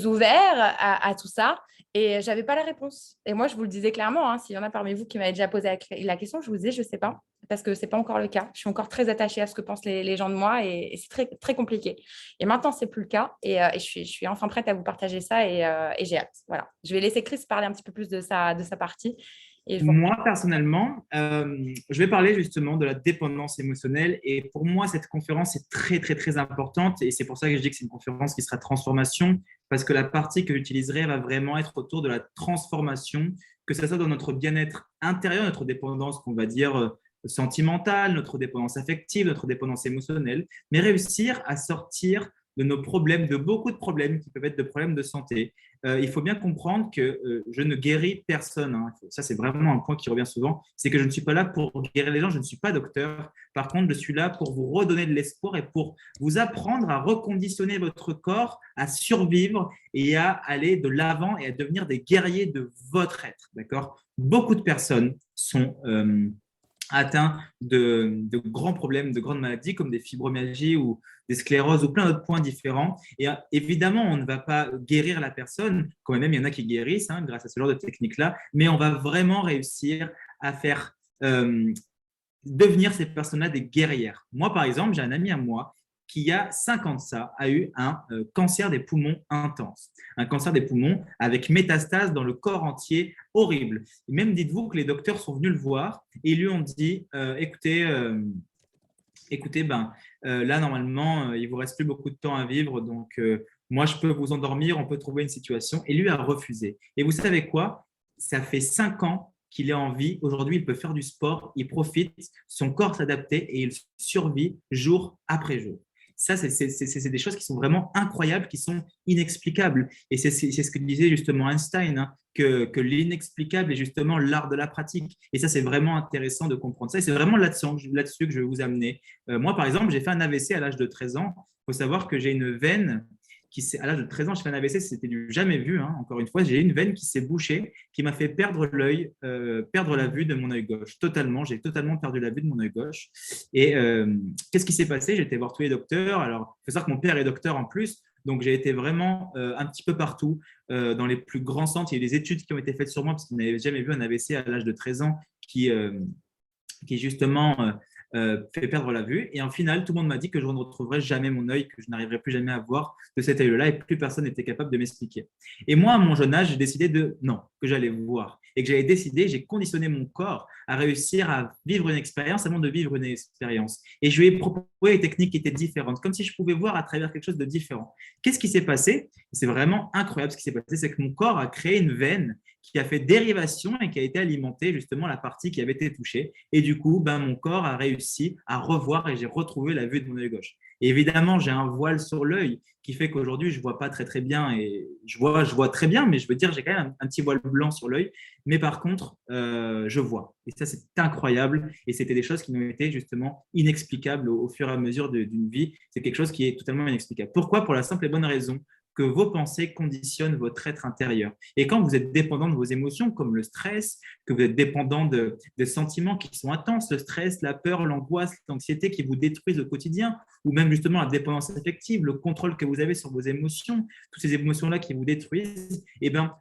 S2: ouvert à tout ça. Et je n'avais pas la réponse. Et moi, je vous le disais clairement, s'il y en a parmi vous qui m'avaient déjà posé la question, je vous disais, je ne sais pas, parce que ce n'est pas encore le cas. Je suis encore très attachée à ce que pensent les gens de moi et c'est très, très compliqué. Et maintenant, ce n'est plus le cas. Et je suis enfin prête à vous partager ça et j'ai hâte. Voilà. Je vais laisser Chris parler un petit peu plus de sa partie. Et
S1: Moi, personnellement, je vais parler justement de la dépendance émotionnelle. Et pour moi, cette conférence est très, très, très importante. Et c'est pour ça que je dis que c'est une conférence qui sera transformation, parce que la partie que j'utiliserai va vraiment être autour de la transformation, que ce soit dans notre bien-être intérieur, notre dépendance qu'on va dire sentimentale, notre dépendance affective, notre dépendance émotionnelle, mais réussir à sortir de nos problèmes, de beaucoup de problèmes qui peuvent être de problèmes de santé. Il faut bien comprendre que je ne guéris personne. Ça, c'est vraiment un point qui revient souvent. C'est que je ne suis pas là pour guérir les gens, je ne suis pas docteur. Par contre, je suis là pour vous redonner de l'espoir et pour vous apprendre à reconditionner votre corps, à survivre et à aller de l'avant et à devenir des guerriers de votre être. D'accord? Beaucoup de personnes sont atteints de grands problèmes, de grandes maladies comme des fibromyalgies ou des scléroses ou plein d'autres points différents. Et évidemment, on ne va pas guérir la personne, quand même il y en a qui guérissent grâce à ce genre de technique-là, mais on va vraiment réussir à faire devenir ces personnes-là des guerrières. Moi, par exemple, j'ai un ami à moi qui, il y a 5 ans de ça, a eu un cancer des poumons intense. Un cancer des poumons avec métastase dans le corps entier, horrible. Et même, dites-vous que les docteurs sont venus le voir et ils lui ont dit écoutez, là, normalement, il ne vous reste plus beaucoup de temps à vivre, donc moi, je peux vous endormir, on peut trouver une situation. Et lui a refusé. Et vous savez quoi? Ça fait 5 ans qu'il est en vie. Aujourd'hui, il peut faire du sport, il profite, son corps s'adapte et il survit jour après jour. Ça, c'est des choses qui sont vraiment incroyables, qui sont inexplicables. Et c'est ce que disait justement Einstein, que l'inexplicable est justement l'art de la pratique. Et ça, c'est vraiment intéressant de comprendre ça. Et c'est vraiment là-dessus que je vais vous amener. Moi, par exemple, j'ai fait un AVC à l'âge de 13 ans. Il faut savoir que j'ai une veine à l'âge de 13 ans, j'ai fait un AVC, c'était du jamais vu. Encore une fois, j'ai une veine qui s'est bouchée, qui m'a fait perdre l'œil, perdre la vue de mon œil gauche. Totalement, j'ai totalement perdu la vue de mon œil gauche. Et qu'est-ce qui s'est passé? J'ai été voir tous les docteurs. Alors, il faut savoir que mon père est docteur en plus. Donc, j'ai été vraiment un petit peu partout, dans les plus grands centres. Il y a eu des études qui ont été faites sur moi parce qu'ils n'avaient jamais vu un AVC à l'âge de 13 ans qui justement fait perdre la vue. Et en final, tout le monde m'a dit que je ne retrouverais jamais mon œil, que je n'arriverais plus jamais à voir de cet œil-là et plus personne n'était capable de m'expliquer. Et moi, à mon jeune âge, j'ai décidé que j'allais voir. et que j'avais décidé, j'ai conditionné mon corps à réussir à vivre une expérience avant de vivre une expérience. Et je lui ai proposé des techniques qui étaient différentes, comme si je pouvais voir à travers quelque chose de différent. Qu'est-ce qui s'est passé? C'est vraiment incroyable ce qui s'est passé, c'est que mon corps a créé une veine qui a fait dérivation et qui a été alimentée justement la partie qui avait été touchée. Et du coup, mon corps a réussi à revoir et j'ai retrouvé la vue de mon œil gauche. Et évidemment, j'ai un voile sur l'œil qui fait qu'aujourd'hui, je ne vois pas très, très bien. Et je vois très bien, mais je veux dire, j'ai quand même un petit voile blanc sur l'œil. Mais par contre, je vois. Et ça, c'est incroyable. Et c'était des choses qui m'ont été justement inexplicables au fur et à mesure d'une vie. C'est quelque chose qui est totalement inexplicable. Pourquoi? Pour la simple et bonne raison que vos pensées conditionnent votre être intérieur. Et quand vous êtes dépendant de vos émotions, comme le stress, que vous êtes dépendant des sentiments qui sont intenses, le stress, la peur, l'angoisse, l'anxiété qui vous détruisent au quotidien, ou même justement la dépendance affective, le contrôle que vous avez sur vos émotions, toutes ces émotions-là qui vous détruisent,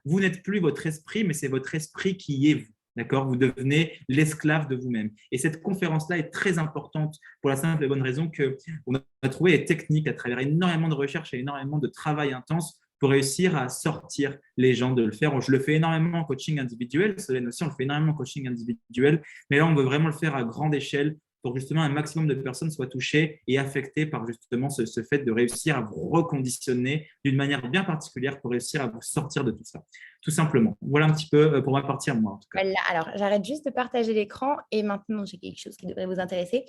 S1: vous n'êtes plus votre esprit, mais c'est votre esprit qui est vous. D'accord? Vous devenez l'esclave de vous-même. Et cette conférence-là est très importante pour la simple et bonne raison qu'on a trouvé des techniques à travers énormément de recherches et énormément de travail intense pour réussir à sortir les gens de le faire. Je le fais énormément en coaching individuel, Solène aussi, on le fait énormément en coaching individuel, mais là, on veut vraiment le faire à grande échelle pour que justement un maximum de personnes soient touchées et affectées par justement ce fait de réussir à vous reconditionner d'une manière bien particulière pour réussir à vous sortir de tout ça. Tout simplement. Voilà un petit peu pour ma partie à moi, en tout cas.
S2: Voilà, alors, j'arrête juste de partager l'écran et maintenant, j'ai quelque chose qui devrait vous intéresser.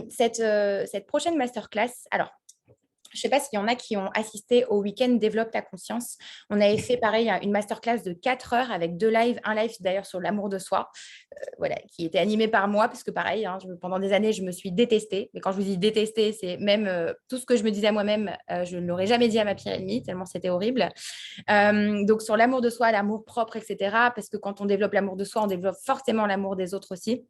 S2: Cette prochaine masterclass, alors, je ne sais pas s'il y en a qui ont assisté au week-end Développe ta conscience. On avait fait pareil une masterclass de 4 heures avec 2 lives, un live d'ailleurs sur l'amour de soi, voilà, qui était animé par moi parce que pareil, pendant des années, je me suis détestée. Mais quand je vous dis détestée, c'est même tout ce que je me disais à moi-même, je ne l'aurais jamais dit à ma pire ennemie, tellement c'était horrible. Donc sur l'amour de soi, l'amour propre, etc. Parce que quand on développe l'amour de soi, on développe forcément l'amour des autres aussi.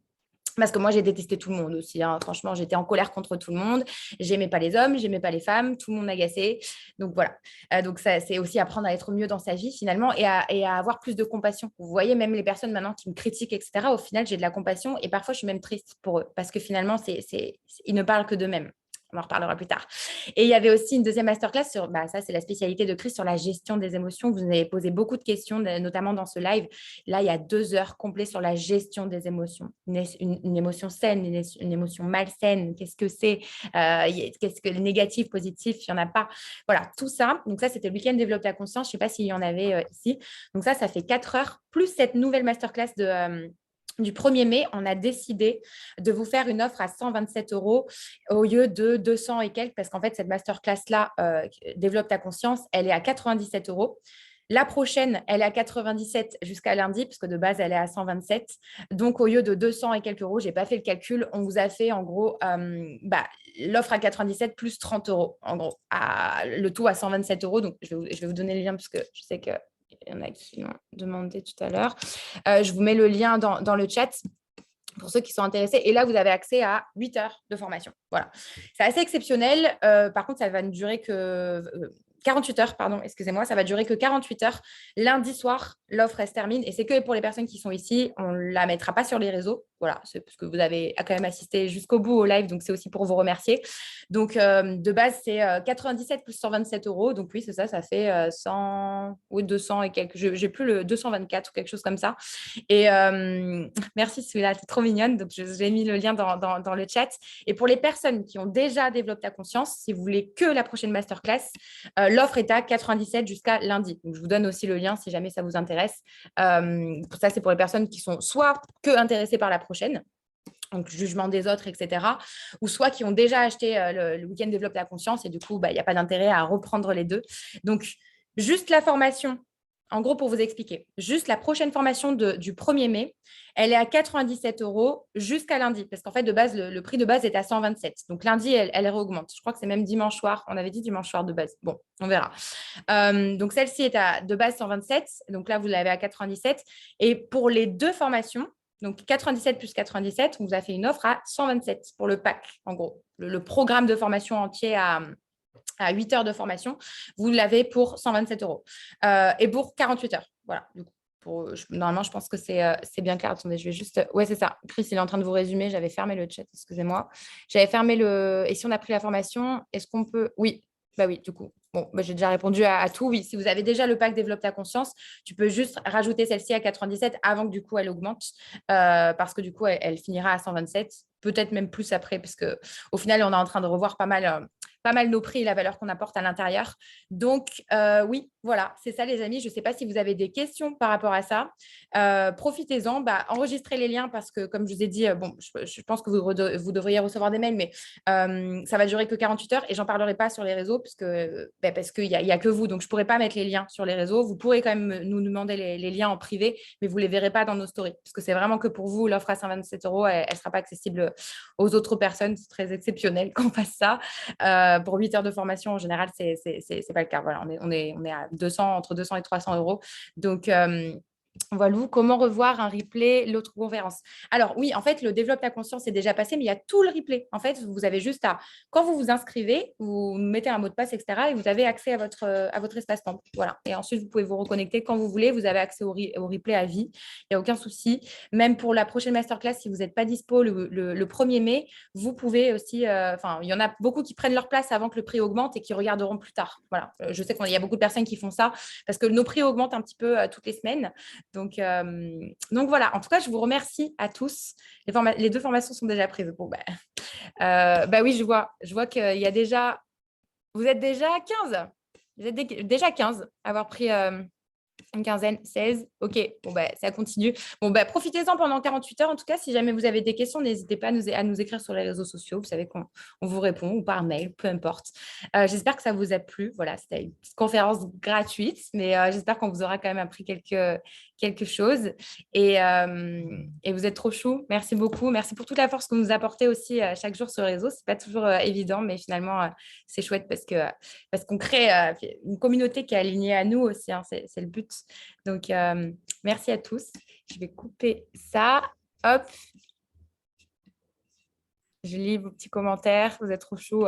S2: Parce que moi, j'ai détesté tout le monde aussi. Franchement, j'étais en colère contre tout le monde. J'aimais pas les hommes, j'aimais pas les femmes. Tout le monde m'agaçait. Donc voilà. Donc ça, c'est aussi apprendre à être mieux dans sa vie finalement et à avoir plus de compassion. Vous voyez, même les personnes maintenant qui me critiquent, etc. Au final, j'ai de la compassion et parfois, je suis même triste pour eux parce que finalement, ils ne parlent que d'eux-mêmes. On en reparlera plus tard. Et il y avait aussi une deuxième masterclass sur, ça c'est la spécialité de Chris, sur la gestion des émotions. Vous nous avez posé beaucoup de questions, notamment dans ce live. Là, il y a 2 heures complètes sur la gestion des émotions. Une émotion saine, une émotion malsaine, qu'est-ce que c'est, qu'est-ce que le négatif, positif, il n'y en a pas. Voilà, tout ça. Donc ça, c'était le week-end Développe ta conscience. Je ne sais pas s'il y en avait ici. Donc ça fait 4 heures, plus cette nouvelle masterclass du 1er mai, on a décidé de vous faire une offre à 127 € au lieu de 200 et quelques, parce qu'en fait, cette masterclass-là, Développe ta conscience, elle est à 97 €. La prochaine, elle est à 97 jusqu'à lundi, puisque de base, elle est à 127. Donc, au lieu de 200 et quelques euros, je n'ai pas fait le calcul, on vous a fait en gros l'offre à 97 plus 30 €, en gros, le tout à 127 €. Donc, je vais vous donner le lien, parce que je sais que il y en a qui l'ont demandé tout à l'heure. Je vous mets le lien dans le chat pour ceux qui sont intéressés. Et là, vous avez accès à 8 heures de formation. Voilà. C'est assez exceptionnel. Par contre, ça va ne durer que 48 heures, pardon, excusez-moi, ça va durer que 48 heures. Lundi soir, l'offre, elle se termine et c'est que pour les personnes qui sont ici. On ne la mettra pas sur les réseaux. Voilà, c'est parce que vous avez quand même assisté jusqu'au bout au live, donc c'est aussi pour vous remercier. Donc, de base, c'est 97 plus 127 €. Donc, oui, c'est ça, ça fait 100 ou 200 et quelques. Je n'ai plus le 224 ou quelque chose comme ça. Et merci, celui-là, c'est trop mignonne. Donc, j'ai mis le lien dans le chat. Et pour les personnes qui ont déjà développé ta conscience, si vous voulez que la prochaine masterclass, l'offre est à 97 jusqu'à lundi. Donc, je vous donne aussi le lien si jamais ça vous intéresse. Ça, c'est pour les personnes qui sont soit que intéressées par la prochaine, donc jugement des autres, etc., ou soit qui ont déjà acheté le week-end Développe ta conscience et du coup, il n'y a pas d'intérêt à reprendre les deux. Donc, juste la formation, en gros, pour vous expliquer, juste la prochaine formation du 1er mai, elle est à 97 € jusqu'à lundi, parce qu'en fait, de base, le prix de base est à 127. Donc, lundi, elle réaugmente. Je crois que c'est même dimanche soir. On avait dit dimanche soir de base. Bon, on verra. Donc, celle-ci est de base 127. Donc là, vous l'avez à 97. Et pour les 2 formations, donc 97 plus 97, on vous a fait une offre à 127 pour le pack, en gros. Le programme de formation entier à 8 heures de formation, vous l'avez pour 127 € et pour 48 heures. Voilà, du coup. Normalement, je pense que c'est bien clair. Attendez, je vais juste… Ouais, c'est ça. Chris, il est en train de vous résumer. J'avais fermé le chat, excusez-moi. J'avais fermé le… Et si on a pris la formation, est-ce qu'on peut… Oui, bah oui, du coup. Bon, bah, j'ai déjà répondu à tout. Oui, si vous avez déjà le pack Développe ta conscience, tu peux juste rajouter celle-ci à 97 avant que du coup elle augmente parce que du coup elle finira à 127, peut-être même plus après parce que au final on est en train de revoir pas mal nos prix et la valeur qu'on apporte à l'intérieur. Donc oui, voilà, c'est ça les amis. Je ne sais pas si vous avez des questions par rapport à ça. Profitez-en, enregistrez les liens parce que comme je vous ai dit, bon, je pense que vous devriez recevoir des mails, mais ça va durer que 48 heures et j'en parlerai pas sur les réseaux parce qu'il y a que vous. Donc, je pourrais pas mettre les liens sur les réseaux. Vous pourrez quand même nous demander les liens en privé, mais vous les verrez pas dans nos stories parce que c'est vraiment que pour vous. L'offre à 127 euros, elle ne sera pas accessible aux autres personnes. C'est très exceptionnel qu'on fasse ça. Pour 8 heures de formation, en général, c'est pas le cas. Voilà, on est à 200, entre 200 et 300 euros. Donc, voilà, comment revoir un replay, l'autre conférence. Alors oui, en fait, le développe ta conscience est déjà passé, mais il y a tout le replay. En fait, vous avez juste quand vous vous inscrivez, vous mettez un mot de passe, etc. et vous avez accès à votre espace membre. Voilà. Et ensuite, vous pouvez vous reconnecter quand vous voulez. Vous avez accès au replay à vie. Il n'y a aucun souci. Même pour la prochaine masterclass, si vous n'êtes pas dispo le 1er mai, vous pouvez aussi, il y en a beaucoup qui prennent leur place avant que le prix augmente et qui regarderont plus tard. Voilà. Je sais qu'il y a beaucoup de personnes qui font ça parce que nos prix augmentent un petit peu toutes les semaines. Donc voilà, en tout cas, je vous remercie à tous. Les 2 formations sont déjà prises. Bon, oui, je vois qu'il y a déjà… Vous êtes déjà 15. Vous êtes déjà 15 à avoir pris une quinzaine, 16. OK, bon, ça continue. Bon, profitez-en pendant 48 heures. En tout cas, si jamais vous avez des questions, n'hésitez pas à nous écrire sur les réseaux sociaux. Vous savez qu'on vous répond ou par mail, peu importe. J'espère que ça vous a plu. Voilà, c'était une petite conférence gratuite, mais j'espère qu'on vous aura quand même appris quelque chose. Et vous êtes trop chou. Merci beaucoup. Merci pour toute la force que vous nous apportez aussi chaque jour sur les réseaux. C'est pas toujours évident, mais finalement, c'est chouette parce qu'on crée une communauté qui est alignée à nous aussi. Hein, c'est le but. Donc, merci à tous. Je vais couper ça. Hop. Je lis vos petits commentaires. Vous êtes trop chou.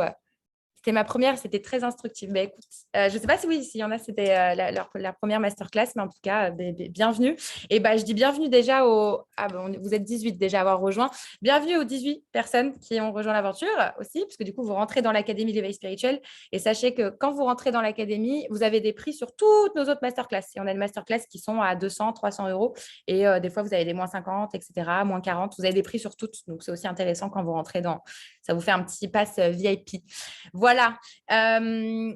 S2: C'était ma première, c'était très instructif. Écoute, je ne sais pas s'il y en a, c'était la première masterclass, mais en tout cas, bienvenue. Et je dis bienvenue déjà vous êtes 18 déjà à avoir rejoint. Bienvenue aux 18 personnes qui ont rejoint l'aventure aussi, parce que du coup, vous rentrez dans l'Académie l'éveil spirituel. Et sachez que quand vous rentrez dans l'Académie, vous avez des prix sur toutes nos autres masterclass. Et on a des masterclass qui sont à 200, 300 euros. Et des fois, vous avez des moins 50, etc., moins 40. Vous avez des prix sur toutes. Donc, c'est aussi intéressant quand vous rentrez ça vous fait un petit pass VIP. Voilà. Je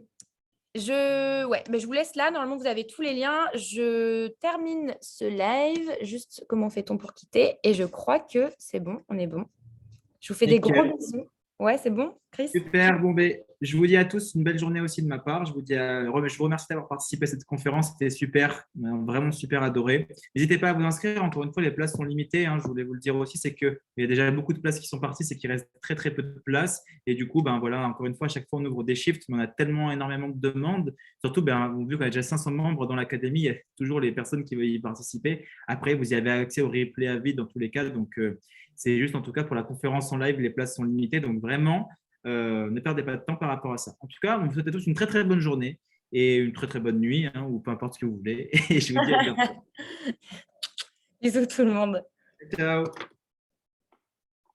S2: vous laisse là. Normalement, vous avez tous les liens. Je termine ce live. Juste, comment fait-on pour quitter? Et je crois que c'est bon. On est bon. Je vous fais des gros bisous. Ouais, c'est bon, Chris?
S1: Super, bon, je vous dis à tous une belle journée aussi de ma part. Je vous remercie d'avoir participé à cette conférence, c'était super, on a vraiment super adoré. N'hésitez pas à vous inscrire, encore une fois, les places sont limitées. Hein. Je voulais vous le dire aussi, c'est qu'il y a déjà beaucoup de places qui sont parties, c'est qu'il reste très très peu de places. Et du coup, voilà, encore une fois, à chaque fois on ouvre des shifts, mais on a tellement énormément de demandes. Surtout, vu qu'on a déjà 500 membres dans l'académie, il y a toujours les personnes qui veulent y participer. Après, vous y avez accès au replay à vie dans tous les cas, donc c'est juste en tout cas pour la conférence en live, les places sont limitées, donc vraiment, ne perdez pas de temps par rapport à ça. En tout cas, on vous souhaite à tous une très très bonne journée et une très très bonne nuit, hein, ou peu importe ce que vous voulez. Et je vous dis à bientôt.
S2: Bisous tout le monde.
S1: Ciao.